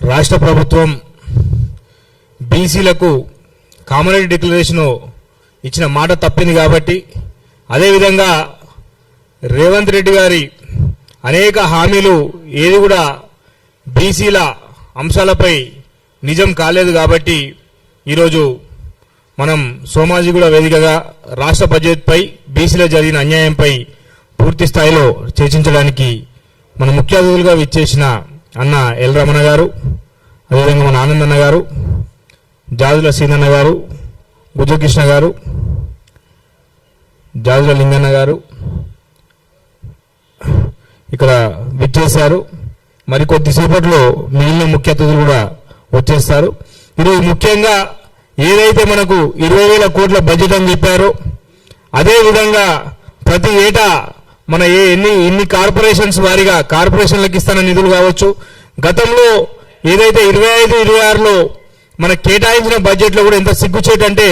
రాష్ట్ర ప్రభుత్వం బీసీలకు కామన్ డిక్లరేషన్ ఇచ్చిన మాట తప్పింది కాబట్టి, అదేవిధంగా రేవంత్ రెడ్డి గారి అనేక హామీలు ఏది కూడా బీసీల అంశాలపై నిజం కాలేదు కాబట్టి ఈరోజు మనం సోమాజిగూడ వేదికగా రాష్ట్ర బడ్జెట్పై బీసీలో జరిగిన అన్యాయంపై పూర్తి స్థాయిలో చర్చించడానికి మన ముఖ్య అతిథులుగా విచ్చేసిన అన్న ఎల్ రమణ గారు, అదేవిధంగా మన ఆనందన్న గారు, జాజుల సీనన్న గారు, గుజకృష్ణ గారు, జాజుల లింగన్న గారు ఇక్కడ విచ్చేశారు. మరికొద్దిసేపట్లో మిగిలిన ముఖ్య అతిథులు కూడా వచ్చేస్తారు. ఈరోజు ముఖ్యంగా ఏదైతే మనకు 20,000 కోట్ల బడ్జెట్ అని చెప్పారో, అదేవిధంగా ప్రతి ఏటా మన ఎన్ని కార్పొరేషన్స్ వారిగా కార్పొరేషన్లకు ఇస్తున్న నిధులు కావచ్చు, గతంలో ఏదైతే 25-26లో మన కేటాయించిన బడ్జెట్లో కూడా ఎంత సిగ్గుచేటంటే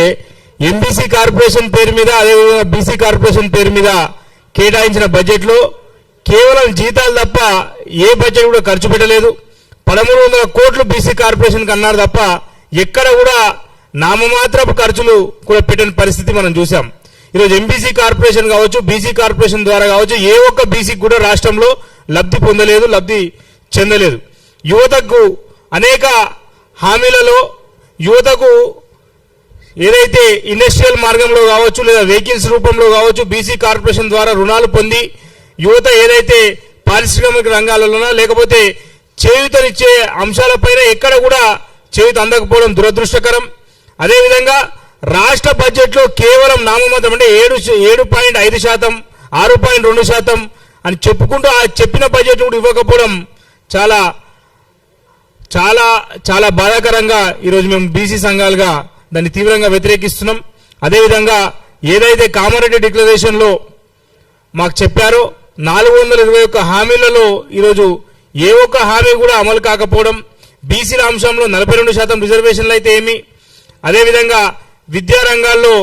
ఎంబీసీ కార్పొరేషన్ పేరు మీద, అదేవిధంగా బీసీ కార్పొరేషన్ పేరు మీద కేటాయించిన బడ్జెట్లో కేవలం జీతాలు తప్ప ఏ బడ్జెట్ కూడా ఖర్చు పెట్టలేదు. 1300 కోట్లు బీసీ కార్పొరేషన్కి అన్నారు తప్ప ఎక్కడ కూడా నామమాత్రపు ఖర్చులు కూడా పెట్టని పరిస్థితి మనం చూసాం. ఈరోజు ఎంబీసీ కార్పొరేషన్ కావచ్చు, బీసీ కార్పొరేషన్ ద్వారా కావచ్చు, ఏ ఒక్క బీసీకి కూడా రాష్ట్రంలో లబ్ధి పొందలేదు, లబ్ధి చెందలేదు. యువతకు అనేక హామీలలో యువతకు ఏదైతే ఇండస్ట్రియల్ మార్గంలో కావచ్చు, లేదా వెహికల్స్ రూపంలో కావచ్చు, బీసీ కార్పొరేషన్ ద్వారా రుణాలు పొంది యువత ఏదైతే పారిశ్రామిక రంగాలలోనో లేకపోతే చేయూతనిచ్చే అంశాలపైన ఎక్కడ కూడా చేయూత అందకపోవడం దురదృష్టకరం. అదేవిధంగా రాష్ట్ర బడ్జెట్లో కేవలం నామమాత్రం అంటే 7.5%, 6.2% అని చెప్పుకుంటూ ఆ చెప్పిన బడ్జెట్ కూడా ఇవ్వకపోవడం చాలా చాలా చాలా బాధాకరంగా ఈరోజు మేము బీసీ సంఘాలుగా దాన్ని తీవ్రంగా వ్యతిరేకిస్తున్నాం. అదేవిధంగా ఏదైతే కామారెడ్డి డిక్లరేషన్లో మాకు చెప్పారో 421 హామీలలో ఈరోజు ఏ ఒక్క హామీ కూడా అమలు కాకపోవడం, బీసీల అంశంలో 42% రిజర్వేషన్లు అయితే ఏమి, అదేవిధంగా విద్యారంగాల్లో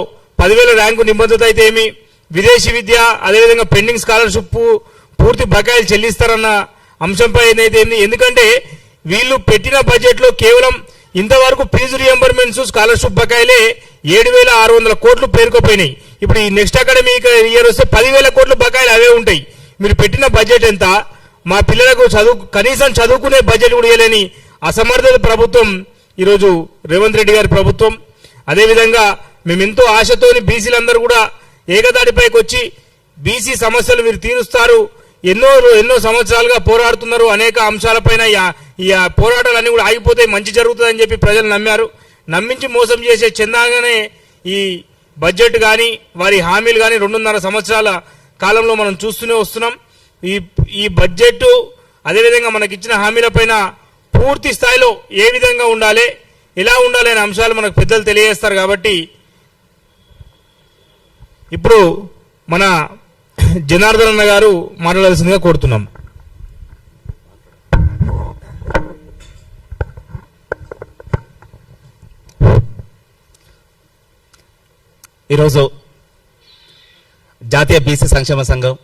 10,000 ర్యాంకు నిబంధత అయితే ఏమి, విదేశీ విద్య, అదేవిధంగా పెండింగ్ స్కాలర్షిప్ పూర్తి బకాయిలు చెల్లిస్తారన్న అంశంపై అయితే ఏమి. ఎందుకంటే వీళ్ళు పెట్టిన బడ్జెట్లో కేవలం ఇంతవరకు ఫీజు రియంబర్మెంట్స్ స్కాలర్షిప్ బకాయిలే 7,600 కోట్లు పేరుకోపోయినాయి. ఇప్పుడు ఈ నెక్స్ట్ అకాడమిక్ ఇయర్ వస్తే 10,000 కోట్లు బకాయిలు అవే ఉంటాయి. మీరు పెట్టిన బడ్జెట్ ఎంత? మా పిల్లలకు కనీసం చదువుకునే బడ్జెట్ కూడా ఇవ్వలేని అసమర్థత ప్రభుత్వం ఈరోజు రేవంత్ రెడ్డి గారి ప్రభుత్వం. అదేవిధంగా మేము ఎంతో ఆశతోని బీసీలందరూ కూడా ఏకదాటిపైకి వచ్చి బీసీ సమస్యలు మీరు తీరుస్తారు, ఎన్నో సంవత్సరాలుగా పోరాడుతున్నారు, అనేక అంశాలపైన ఈ పోరాటాలన్నీ కూడా ఆగిపోతే మంచి జరుగుతుందని చెప్పి ప్రజలు నమ్మారు. నమ్మించి మోసం చేసే చందాగానే ఈ బడ్జెట్ కానీ వారి హామీలు కానీ 2.5 సంవత్సరాల కాలంలో మనం చూస్తూనే వస్తున్నాం. ఈ బడ్జెట్ అదేవిధంగా మనకిచ్చిన హామీలపైన పూర్తి స్థాయిలో ఏ విధంగా ఉండాలి, ఎలా ఉండాలి అనే అంశాలు మనకు పెద్దలు తెలియజేస్తారు. కాబట్టి ఇప్పుడు మన జనార్దన్ అన్న గారు మాట్లాడాల్సిందిగా కోరుతున్నాం. ఈరోజు జాతీయ బీసీ సంక్షేమ సంఘం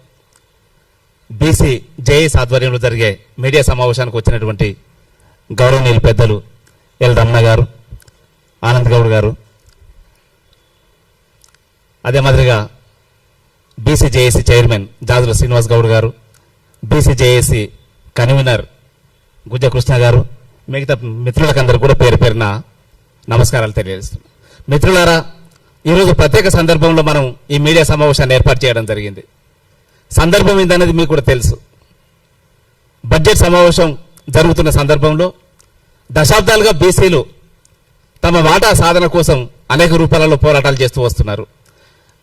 బీసీ జేఏసీ ఆధ్వర్యంలో జరిగే మీడియా సమావేశానికి వచ్చినటువంటి గౌరవనీయులు పెద్దలు ఎల్ రమణ గారు, ఆనంద్ గౌడ్ గారు, అదే మాదిరిగా BC JAC chairman Jajula Srinivas Goud గారు, బీసీ జేఏసీ కన్వీనర్ గుజ్జకృష్ణ గారు, మిగతా మిత్రులకందరూ కూడా పేరు పేరున నమస్కారాలు తెలియజేస్తున్నాం. మిత్రులారా, ఈరోజు ప్రత్యేక సందర్భంలో మనం ఈ మీడియా సమావేశాన్ని ఏర్పాటు చేయడం జరిగింది. సందర్భం ఏందనేది మీకు కూడా తెలుసు. బడ్జెట్ సమావేశం జరుగుతున్న సందర్భంలో దశాబ్దాలుగా బీసీలు తమ వాటా సాధన కోసం అనేక రూపాలలో పోరాటాలు చేస్తూ వస్తున్నారు.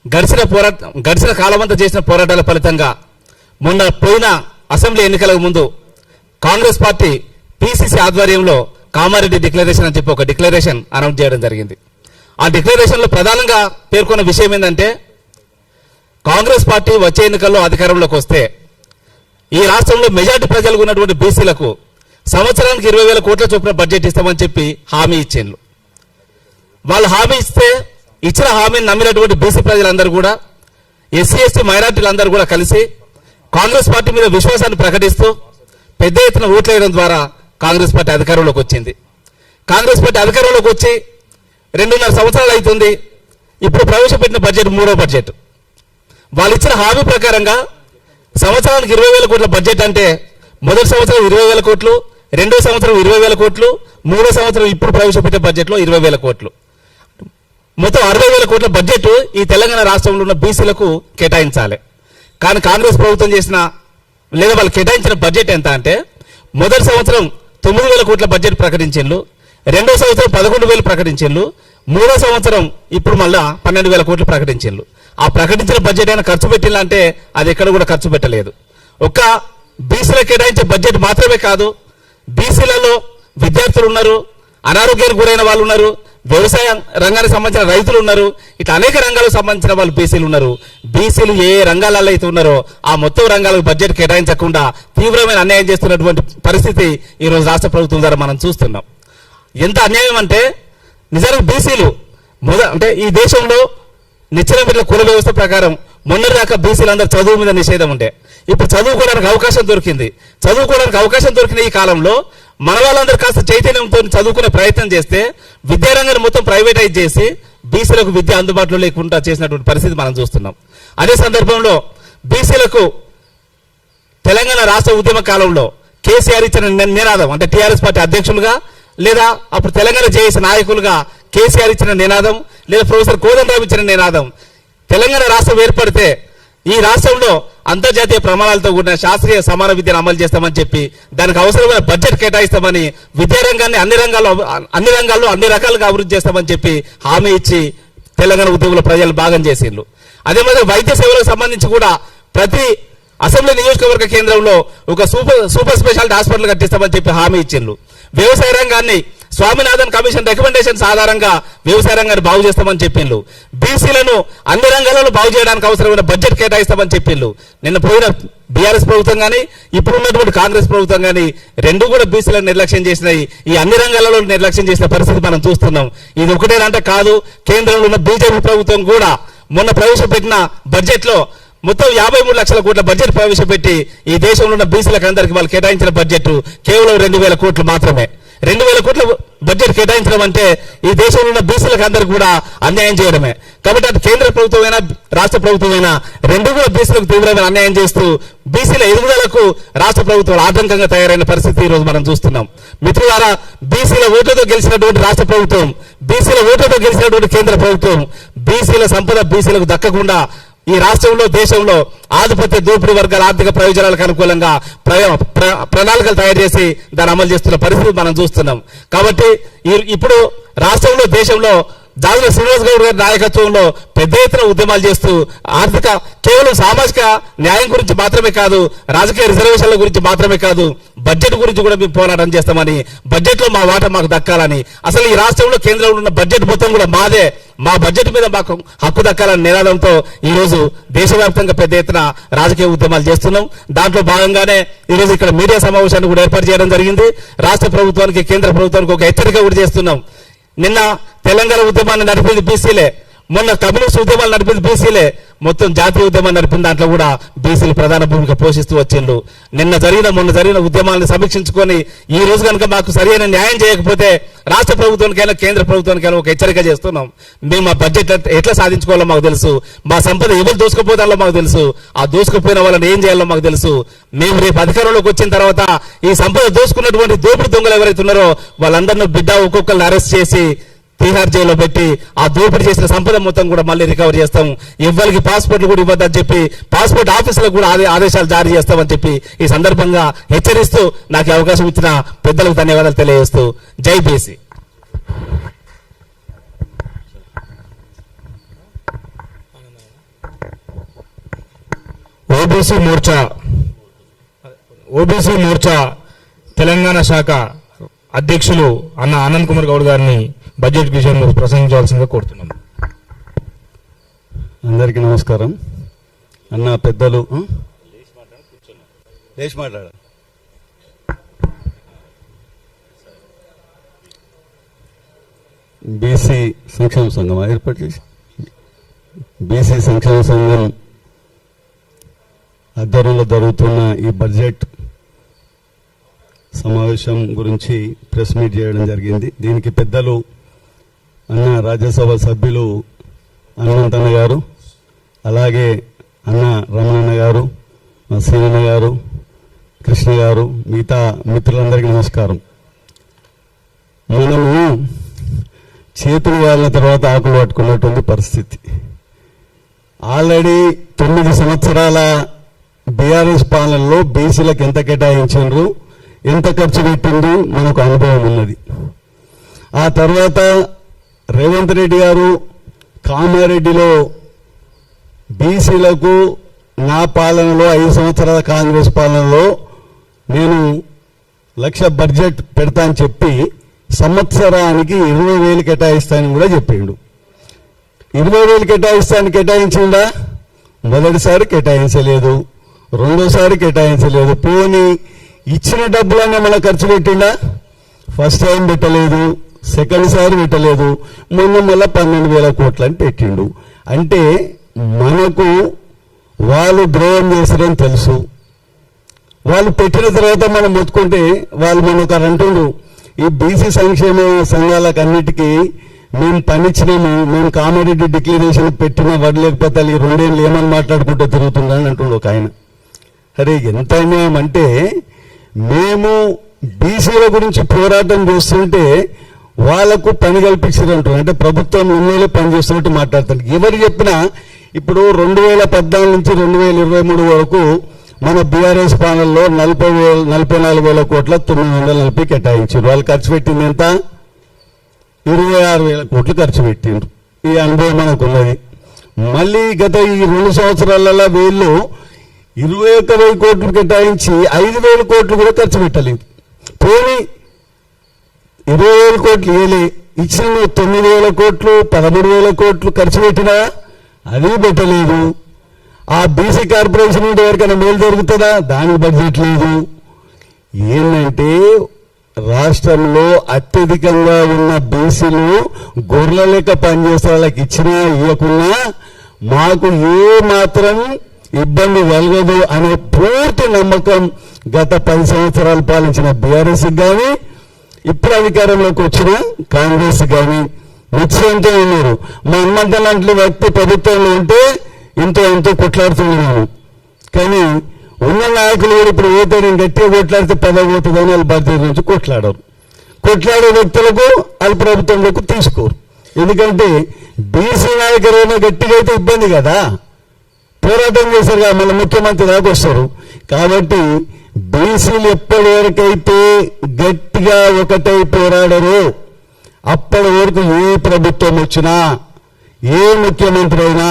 గడిచిన కాలమంతా చేసిన పోరాటాల ఫలితంగా మొన్న పోయిన అసెంబ్లీ ఎన్నికలకు ముందు కాంగ్రెస్ పార్టీ పిసిసి ఆధ్వర్యంలో కామారెడ్డి డిక్లరేషన్ అని చెప్పి ఒక డిక్లరేషన్ అనౌన్స్ చేయడం జరిగింది. ఆ డిక్లరేషన్లో ప్రధానంగా పేర్కొన్న విషయం ఏంటంటే, కాంగ్రెస్ పార్టీ వచ్చే ఎన్నికల్లో అధికారంలోకి వస్తే ఈ రాష్ట్రంలో మెజార్టీ ప్రజలకు ఉన్నటువంటి బీసీలకు సంవత్సరానికి 20,000 కోట్ల చొప్పున బడ్జెట్ ఇస్తామని చెప్పి హామీ ఇచ్చిండ్రు. వాళ్ళు హామీ ఇస్తే ఇచ్చిన హామీని నమ్మినటువంటి బీసీ ప్రజలందరూ కూడా, ఎస్సీ ఎస్టీ మైనార్టీలందరూ కూడా కలిసి కాంగ్రెస్ పార్టీ మీద విశ్వాసాన్ని ప్రకటిస్తూ పెద్ద ఎత్తున ఓట్లు వేయడం ద్వారా కాంగ్రెస్ పార్టీ అధికారంలోకి వచ్చింది. కాంగ్రెస్ పార్టీ అధికారంలోకి వచ్చి 2.5 సంవత్సరాలు అవుతుంది. ఇప్పుడు ప్రవేశపెట్టిన బడ్జెట్ 3వ బడ్జెట్. వాళ్ళు ఇచ్చిన హామీ ప్రకారంగా సంవత్సరానికి 20,000 కోట్ల బడ్జెట్ అంటే మొదటి సంవత్సరం 20,000 కోట్లు, రెండో సంవత్సరం 20,000 కోట్లు, మూడో సంవత్సరం ఇప్పుడు ప్రవేశపెట్టే బడ్జెట్లో 20,000 కోట్లు, మొత్తం 60,000 కోట్ల బడ్జెట్ ఈ తెలంగాణ రాష్ట్రంలో ఉన్న బీసీలకు కేటాయించాలి. కానీ కాంగ్రెస్ ప్రభుత్వం చేసిన లేదా వాళ్ళు కేటాయించిన బడ్జెట్ ఎంత అంటే, మొదటి సంవత్సరం 9,000 కోట్ల బడ్జెట్ ప్రకటించిండ్రు, రెండో సంవత్సరం 11,000 ప్రకటించిండ్రు, మూడో సంవత్సరం ఇప్పుడు మళ్ళా 12,000 కోట్లు ప్రకటించిండ్రు. ఆ ప్రకటించిన బడ్జెట్ అయినా ఖర్చు పెట్టిందంటే అది ఎక్కడ కూడా ఖర్చు పెట్టలేదు. ఒక్క బీసీలకు కేటాయించే బడ్జెట్ మాత్రమే కాదు, బీసీలలో విద్యార్థులు ఉన్నారు, అనారోగ్యానికి గురైన వాళ్ళు ఉన్నారు, వ్యవసాయ రంగానికి సంబంధించిన రైతులు ఉన్నారు, ఇట్లా అనేక రంగాలకు సంబంధించిన వాళ్ళు బీసీలు ఉన్నారు. బీసీలు ఏ రంగాలలో అయితే ఉన్నారో ఆ మొత్తం రంగాలకు బడ్జెట్ కేటాయించకుండా తీవ్రమైన అన్యాయం చేస్తున్నటువంటి పరిస్థితి ఈరోజు రాష్ట్ర ప్రభుత్వం ద్వారా మనం చూస్తున్నాం. ఎంత అన్యాయం అంటే, నిజానికి బీసీలు అంటే ఈ దేశంలో నిచ్చెన బిడ్డల కుల వ్యవస్థ ప్రకారం మొన్నటిదాకా బీసీలందరూ చదువు మీద నిషేధం ఉండే. ఇప్పుడు చదువుకోవడానికి అవకాశం దొరికింది. చదువుకోవడానికి అవకాశం దొరికిన ఈ కాలంలో మన వాళ్ళందరూ కాస్త చైతన్యంతో చదువుకునే ప్రయత్నం చేస్తే విద్యారంగాన్ని మొత్తం ప్రైవేటైజ్ చేసి బీసీలకు విద్య అందుబాటులో లేకుండా చేసినటువంటి పరిస్థితి మనం చూస్తున్నాం. అదే సందర్భంలో బీసీలకు తెలంగాణ రాష్ట్ర ఉద్యమ కాలంలో కేసీఆర్ ఇచ్చిన నినాదం అంటే టీఆర్ఎస్ పార్టీ అధ్యక్షులుగా లేదా అప్పుడు తెలంగాణ జేఏసీ నాయకులుగా కేసీఆర్ ఇచ్చిన నినాదం లేదా ప్రొఫెసర్ కోదండరాం ఇచ్చిన నినాదం, తెలంగాణ రాష్ట్రం ఏర్పడితే ఈ రాష్ట్రంలో అంతర్జాతీయ ప్రమాణాలతో కూడిన శాస్త్రీయ సమాన విద్యను అమలు చేస్తామని చెప్పి దానికి అవసరమైన బడ్జెట్ కేటాయిస్తామని, విద్యారంగాన్ని అన్ని రంగాల్లో అన్ని రకాలుగా అభివృద్ధి చేస్తామని చెప్పి హామీ ఇచ్చి తెలంగాణ ఉద్యోగుల ప్రజలు భాగం చేసిండ్రు. అదే మాదిరి వైద్య సేవలకు సంబంధించి కూడా ప్రతి అసెంబ్లీ నియోజకవర్గ కేంద్రంలో ఒక సూపర్ స్పెషాలిటీ హాస్పిటల్ కట్టిస్తామని చెప్పి హామీ ఇచ్చిండ్రు. వ్యవసాయ రంగాన్ని స్వామినాథన్ కమిషన్ రికమెండేషన్స్ ఆధారంగా వ్యవసాయ రంగాన్ని బాగు చేస్తామని చెప్పిండ్రు. బీసీలను అన్ని రంగాలలో బాగు చేయడానికి అవసరమైన బడ్జెట్ కేటాయిస్తామని చెప్పిండ్రు. నిన్న పోయిన బీఆర్ఎస్ ప్రభుత్వం కానీ ఇప్పుడు ఉన్నటువంటి కాంగ్రెస్ ప్రభుత్వం కానీ రెండు కూడా బీసీలను నిర్లక్ష్యం చేసినాయి. ఈ అన్ని రంగాలలో నిర్లక్ష్యం చేసిన పరిస్థితి మనం చూస్తున్నాం. ఇది ఒకటేనంటే కాదు, కేంద్రంలో ఉన్న బీజేపీ ప్రభుత్వం కూడా మొన్న ప్రవేశపెట్టిన బడ్జెట్లో మొత్తం 53 లక్షల కోట్ల బడ్జెట్ ప్రవేశపెట్టి ఈ దేశంలో ఉన్న బీసీలకు అందరికీ వాళ్ళు కేటాయించిన బడ్జెట్ కేవలం 2,000 కోట్లు మాత్రమే. 2,000 కోట్ల బడ్జెట్ కేటాయించడం అంటే ఈ దేశంలో ఉన్న బీసీలకు అందరికీ కూడా అన్యాయం చేయడమే. కాబట్టి అటు కేంద్ర ప్రభుత్వమైనా రాష్ట్ర ప్రభుత్వమైనా రెండు కూడా బీసీలకు తీవ్రమైన అన్యాయం చేస్తూ బీసీల ఎదుగుదలకు రాష్ట్ర ప్రభుత్వాలు ఆటంకంగా తయారైన పరిస్థితి ఈ రోజు మనం చూస్తున్నాం. మిత్రులారా, బీసీల ఓట్లతో గెలిచినటువంటి రాష్ట్ర ప్రభుత్వం, బీసీల ఓట్లతో గెలిచినటువంటి కేంద్ర ప్రభుత్వం బీసీల సంపద బీసీలకు దక్కకుండా ఈ రాష్ట్రంలో దేశంలో ఆధిపత్య దోపిడీ వర్గాల ఆర్థిక ప్రయోజనాలకు అనుకూలంగా ప్రణాళికలు తయారు చేసి దాన్ని అమలు చేస్తున్న పరిస్థితి మనం చూస్తున్నాం. కాబట్టి ఇప్పుడు రాష్ట్రంలో దేశంలో జాజుల శ్రీనివాస్ గౌడ్ గారి నాయకత్వంలో పెద్ద ఎత్తున ఉద్యమాలు చేస్తూ ఆర్థిక కేవలం సామాజిక న్యాయం గురించి మాత్రమే కాదు, రాజకీయ రిజర్వేషన్ల గురించి మాత్రమే కాదు, బడ్జెట్ గురించి కూడా మేము పోరాటం చేస్తామని, బడ్జెట్లో మా వాటా మాకు దక్కాలని, అసలు ఈ రాష్ట్రంలో కేంద్రంలో ఉన్న బడ్జెట్ మొత్తం కూడా మాదే, మా బడ్జెట్ మీద మాకు హక్కు దక్కాలని నినాదంతో ఈ రోజు దేశవ్యాప్తంగా పెద్ద ఎత్తున రాజకీయ ఉద్యమాలు చేస్తున్నాం. దాంట్లో భాగంగానే ఈ రోజు ఇక్కడ మీడియా సమావేశాన్ని కూడా ఏర్పాటు చేయడం జరిగింది. రాష్ట్ర ప్రభుత్వానికి కేంద్ర ప్రభుత్వానికి ఒక హెచ్చరిక కూడా చేస్తున్నాం. నిన్న తెలంగాణ ఉద్యమాన్ని నడిపింది బీసీలే, మొన్న కమ్యూనిస్ట్ ఉద్యమాలు నడిపింది బీసీలే, మొత్తం జాతీయ ఉద్యమాన్ని నడిపిన దాంట్లో కూడా బీసీలు ప్రధాన భూమిక పోషిస్తూ వచ్చిండ్రు. మొన్న జరిగిన ఉద్యమాలను సమీక్షించుకొని ఈ రోజు కనుక మాకు సరైన న్యాయం చేయకపోతే రాష్ట్ర ప్రభుత్వానికైనా కేంద్ర ప్రభుత్వానికైనా ఒక హెచ్చరిక చేస్తున్నాం. మేము మా బడ్జెట్ ఎట్లా సాధించుకోవాలో మాకు తెలుసు, మా సంపద ఎవరు దోసుకుపోతారో మాకు తెలుసు, ఆ దోసుకుపోయిన వాళ్ళని ఏం చేయాలో మాకు తెలుసు. మేము రేపు అధికారంలోకి వచ్చిన తర్వాత ఈ సంపద దోసుకున్నటువంటి దోపిడీ దొంగలు ఎవరైతే ఉన్నారో వాళ్ళందరినీ బిడ్డ ఒక్కొక్కరిని అరెస్ట్ చేసి తీహార్ జైల్లో పెట్టి ఆ దోపిడీ చేసిన సంపద మొత్తం కూడా మళ్ళీ రికవర్ చేస్తాం. ఎవరికి పాస్పోర్ట్లు కూడా ఇవ్వద్దని చెప్పి పాస్పోర్ట్ ఆఫీసులకు కూడా ఆదేశాలు జారీ చేస్తామని చెప్పి ఈ సందర్భంగా హెచ్చరిస్తూ నాకు అవకాశం ఇచ్చిన పెద్దలకు ధన్యవాదాలు తెలియజేస్తూ జై బీసీ. ఓబీసీ మోర్చా తెలంగాణ శాఖ అధ్యక్షులు అన్న ఆనంద్ కుమార్ గౌడ్ గారిని బడ్జెట్ విషయంలో ప్రసంగించవలసిందిగా కోరుతున్నాం. అందరికీ నమస్కారం. అన్న పెద్దలు లేచి మాట్లాడ బీసీ సంక్షేమ సంఘం ఏర్పాటు చేసి బీసీ సంక్షేమ సంఘం ఆధ్వర్యంలో జరుగుతున్న ఈ బడ్జెట్ సమావేశం గురించి ప్రెస్ మీట్ చేయడం జరిగింది. దీనికి పెద్దలు అన్న రాజ్యసభ సభ్యులు హనుమంతన్న గారు, అలాగే అన్న రమణన్న గారు, సీనన్న గారు, కృష్ణ గారు, మిగతా మిత్రులందరికీ నమస్కారం. మనము చేతులు వాలిన తర్వాత ఆకులు పట్టుకున్నటువంటి పరిస్థితి. ఆల్రెడీ 9 సంవత్సరాల బీఆర్ఎస్ పాలనలో బీసీలకు ఎంత కేటాయించారు, ఎంత ఖర్చు పెట్టింది మనకు అనుభవం ఉన్నది. ఆ తర్వాత రేవంత్ రెడ్డి గారు కామారెడ్డిలో బీసీలకు నా పాలనలో 5 సంవత్సరాల కాంగ్రెస్ పాలనలో నేను 1,00,000 బడ్జెట్ పెడతా అని చెప్పి సంవత్సరానికి 20,000 కేటాయిస్తానని కూడా చెప్పిండు. 20,000 కేటాయించిందా? మొదటిసారి కేటాయించలేదు, రెండోసారి కేటాయించలేదు. పోనీ ఇచ్చిన డబ్బులన్నీ మళ్ళీ ఖర్చు పెట్టిండా? ఫస్ట్ టైం పెట్టలేదు, సెకండ్ సారి పెట్టలేదు, మొన్న మళ్ళీ 12,000 కోట్లు అని పెట్టిండు. అంటే మనకు వాళ్ళు ద్రోహం చేస్తారని తెలుసు. వాళ్ళు పెట్టిన తర్వాత మనం మొత్తుకుంటే వాళ్ళు మనకు అంటుండ్రు, ఈ బీసీ సంక్షేమ సంఘాలకు అన్నిటికీ మేము పనిచ్చినాము, మేము కామారెడ్డి డిక్లరేషన్ పెట్టిన వడలేకపోతే ఈ 2 ఏళ్ళు ఏమని మాట్లాడుకుంటూ తిరుగుతుందని అంటుండు ఒక ఆయన. అరే ఎంత అన్యాయం అంటే, మేము బీసీల గురించి పోరాటం చేస్తుంటే వాళ్లకు పని కల్పించారంటారు. అంటే ప్రభుత్వం ఉన్నోళ్ళే పని చేస్తున్నట్టు మాట్లాడుతారు. ఎవరు చెప్పినా ఇప్పుడు 2014 నుంచి 2023 వరకు మన బీఆర్ఎస్ పాలనలో 44,000 కోట్ల 940 కేటాయించారు. వాళ్ళు ఖర్చు పెట్టింది ఎంత? 26,000 కోట్లు ఖర్చు పెట్టిండ్రు. ఈ అనుభవం మనకు ఉన్నది. మళ్ళీ గత ఈ 2 సంవత్సరాలలో వీళ్ళు 21,000 కోట్లు కేటాయించి 5,000 కోట్లు కూడా ఖర్చు పెట్టలేదు. పోనీ 20,000 కోట్లు ఇవ్వలే, ఇచ్చిన 9,000 కోట్లు 13,000 కోట్లు ఖర్చు పెట్టినా అది పెట్టలేదు. ఆ బీసీ కార్పొరేషన్ నుండి ఎవరికైనా మేలు జరుగుతుందా? దానికి బడ్జెట్ లేదు. ఏంటంటే రాష్ట్రంలో అత్యధికంగా ఉన్న బీసీలు గొర్రెల లెక్క పనిచేసే వాళ్ళకి ఇచ్చినా ఇవ్వకున్నా మాకు ఏ మాత్రం ఇబ్బంది కలగదు అనే పూర్తి నమ్మకం గత 10 సంవత్సరాలు పాలించిన బీఆర్ఎస్ కానీ ఇప్పుడు అధికారంలోకి వచ్చిన కాంగ్రెస్ కానీ నిశ్చయంతో ఉన్నారు. మా హనుమంత లాంటి వ్యక్తి ప్రభుత్వంలో ఉంటే ఎంతో కొట్లాడుతున్నాను. కానీ ఉన్న నాయకులు కూడా ఇప్పుడు ఓతే నేను గట్టిగా కొట్లాడితే పదవి పోతుందని వాళ్ళు భారతీయ నుంచి కొట్లాడరు. కొట్లాడే వ్యక్తులకు వాళ్ళ ప్రభుత్వంలోకి తీసుకోరు. ఎందుకంటే బీసీ నాయకులు ఏమైనా గట్టిగా అయితే ఇబ్బంది కదా, పోరాటం చేశారు కదా, మళ్ళీ ముఖ్యమంత్రి దాకా వస్తారు. కాబట్టి బీసీలు ఎప్పటి వరకైతే గట్టిగా ఒకటై పోరాడరు అప్పటి వరకు ఏ ప్రభుత్వం వచ్చినా ఏ ముఖ్యమంత్రి అయినా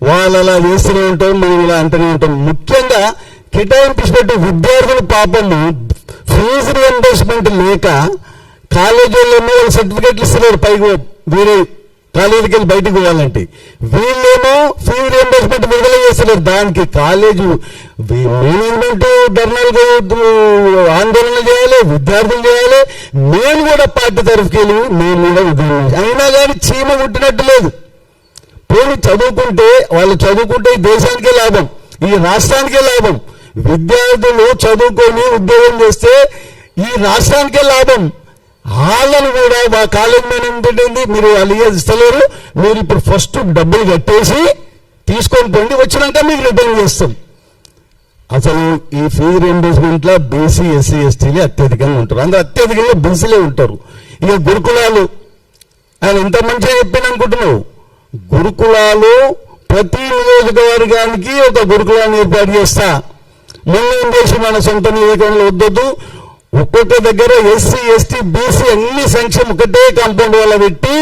వాళ్ళు అలా చేస్తూనే ఉంటాం, మనం ఇలా అంటూనే ఉంటాం. ముఖ్యంగా కేటాయింపు విద్యార్థుల పాపము ఫీజు రియంబర్స్మెంట్ లేక కాలేజీల్లో వాళ్ళు సర్టిఫికెట్లు ఇస్తున్నారు, పైకి వేరే కాలేజీకి వెళ్ళి బయటకు పోవాలంటే వీళ్ళేమో ఫీజు రియంబర్స్మెంట్ విడుదల చేస్తున్నారు. దానికి కాలేజీ మేనేజ్మెంట్ ధర్నాలు ఆందోళన చేయాలి, విద్యార్థులు చేయాలి, మేము కూడా పార్టీ తరఫుకి వెళ్ళి మేము కూడా ఉద్యమం. అయినా కానీ చీమ కుట్టినట్టు లేదు. పోనీ చదువుకుంటే వాళ్ళు చదువుకుంటే ఈ దేశానికే లాభం, ఈ రాష్ట్రానికే లాభం. విద్యార్థులు చదువుకొని ఉద్యోగం చేస్తే ఈ రాష్ట్రానికే లాభం. వాళ్ళను కూడా మా కాలేజ్ మేనేజ్మెంట్ ఏంటి, మీరు వాళ్ళు ఇస్తలేరు, మీరు ఇప్పుడు ఫస్ట్ డబ్బులు కట్టేసి తీసుకొని పోండి, వచ్చినాక మీకు రిటర్న్ చేస్తాం. అసలు ఈ ఫీజు రియంబర్స్మెంట్ లో బీసీ ఎస్సీ ఎస్టీలే అత్యధికంగా ఉంటారు. అందరూ అత్యధికంగా బీసీలే ఉంటారు. ఇక గురుకులాలు ఆయన ఎంత మంచిగా చెప్పాను అనుకుంటున్నావు. గురుకులాలు ప్రతి నియోజకవర్గానికి ఒక గురుకులాన్ని ఏర్పాటు చేస్తా. మొన్న ఏం చేసి మన సొంత నియోజకవర్గంలో వద్దొద్దు, ఒక్కొక్క దగ్గర ఎస్సీ ఎస్టీ బీసీ అన్ని సంక్షేమం ఒకటే కాంపౌండ్ వల్ల పెట్టి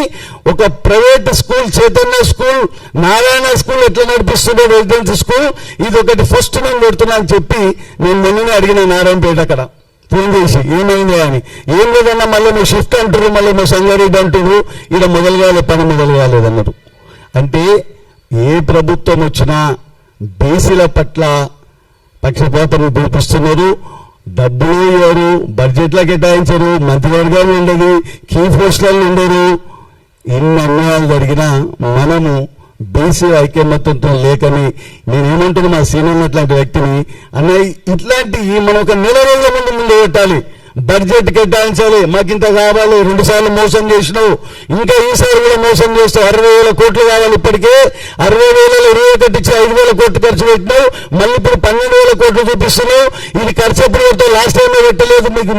ఒక private school, Chaitanya school, Narayana school ఎట్లా నడిపిస్తుందో రెసిడెన్సీ స్కూల్, ఇది ఒకటి ఫస్ట్ నేను పెడుతున్నా అని చెప్పి నేను మొన్ననే అడిగిన నారాయణపేట. అక్కడ ఫోన్ చేసి ఏమైంది అని, ఏం లేదన్నా మళ్ళీ నువ్వు షిఫ్ట్ అంటారు, మళ్ళీ నువ్వు సంగారెడ్డి అంటారు, ఇక్కడ మొదలు కాలేదు, పని మొదలు కాలేదన్నారు. అంటే ఏ ప్రభుత్వం వచ్చినా బీసీల పట్ల పక్షపాతం చూపిస్తున్నారు. డబ్బులు ఇవ్వరు, బడ్జెట్లో కేటాయించరు, మంత్రివర్గాలు ఉండదు, కీ పోస్టులు ఉండరు. ఇన్ని అన్యాయాలు జరిగినా మనము బీసీ ఐక్యమత్యంతో లేకని నేనేమంటున్నా, మా సీనియర్ అట్లాంటి వ్యక్తిని అన్నయ్య, ఇట్లాంటి మనం ఒక నెల రోజుల ముందు పెట్టాలి, బడ్జెట్ కేటాయించాలి, మాకింత కావాలి, 2 సార్లు మోసం చేసినావు, ఇంకా ఈసారి కూడా మోసం చేస్తావు, 60,000 కోట్లు కావాలి, ఇప్పటికే 60,000 21 ఇచ్చి 5,000 కోట్లు ఖర్చు పెట్టినావు, మళ్ళీ ఇప్పుడు 12,000 కోట్లు చూపిస్తున్నావు. ఇది ఖర్చు ఎప్పుడు పెడతావు, లాస్ట్ టైం పెట్టలేదు, మీకు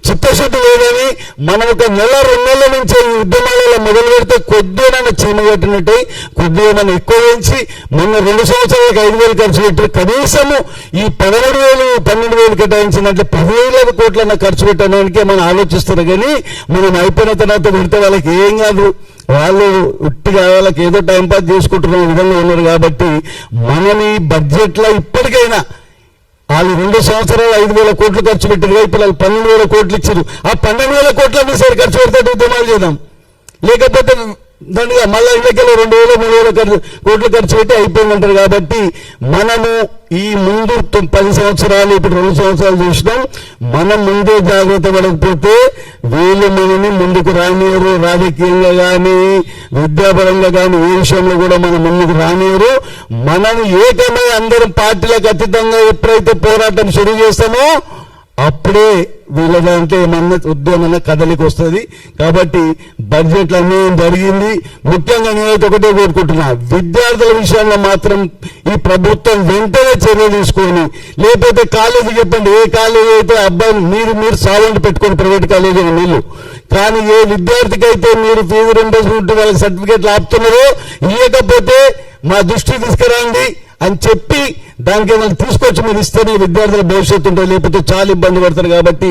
చిత్తశుద్ధి లేదని మనం ఒక నెల 2 నెలల నుంచి ఈ ఉద్యమాలలో మొదలు పెడితే కొద్దిగా చీమ పెట్టినట్టు కొద్దిగా మనం ఎక్కువ వేయించి మొన్న 2 సంవత్సరాలకు 5,000 ఖర్చు పెట్టారు. కనీసము ఈ 13,000 12,000 కేటాయించినట్లు 10,000 కోట్లన్న ఖర్చు పెట్టడానికి మనం ఆలోచిస్తారు. కానీ మనం అయిపోయిన తర్వాత పెడితే వాళ్ళకి ఏం కాదు, వాళ్ళు ఉట్టిగా వాళ్ళకి ఏదో టైంపాస్ చేసుకుంటున్న విధంగా ఉన్నారు. కాబట్టి మనం ఈ బడ్జెట్లో ఇప్పటికైనా వాళ్ళు 2 సంవత్సరాలు 5,000 కోట్లు ఖర్చు పెట్టారు, ఇప్పుడు వాళ్ళు 12,000 కోట్లు ఇచ్చారు. ఆ 12,000 కోట్లన్నీ సరే ఖర్చు పెడితే ఉద్యమాలు చేద్దాం, లేకపోతే దానిగా మళ్ళీ ఇళ్ళకెళ్ళి 2,000-3,000 కోట్లు ఖర్చు పెట్టి అయిపోయిందంటారు. కాబట్టి మనము ఈ ముందు 10 సంవత్సరాలు ఇప్పుడు 2 సంవత్సరాలు చూసినాం, మనం ముందే జాగ్రత్త పడకపోతే వీళ్ళు మనని ముందుకు రానియరు. రాజకీయంగా కానీ విద్యాపరంగా కానీ ఏ విషయంలో కూడా మనం ముందుకు రానియరు. మనని ఏకమై అందరం పార్టీలకు అతీతంగా ఎప్పుడైతే పోరాటం షురూ చేస్తామో అప్పుడే వీళ్ళ దాంట్లో ఏమన్నా ఉద్యమన్న కదలికి వస్తుంది. కాబట్టి బడ్జెట్లు అన్యాయం జరిగింది. ముఖ్యంగా నేనైతే ఒకటే కోరుకుంటున్నా, విద్యార్థుల విషయంలో మాత్రం ఈ ప్రభుత్వం వెంటనే చర్య తీసుకొని, లేకపోతే కాలేజీ చెప్పండి, ఏ కాలేజీ అయితే అబ్బాయిలు మీరు సాగుండి పెట్టుకోండి, ప్రైవేట్ కాలేజీ వీళ్ళు, కానీ ఏ విద్యార్థికి అయితే మీరు ఫీజు రింబర్స్మెంట్ వాళ్ళకి సర్టిఫికేట్లు ఆపుతున్నారో ఇవ్వకపోతే మా దృష్టికి తీసుకురండి అని చెప్పి దానికి ఏమైనా తీసుకొచ్చి మీరు ఇస్తేనే విద్యార్థుల భవిష్యత్తు ఉంటుంది, లేకపోతే చాలా ఇబ్బంది పడతారు. కాబట్టి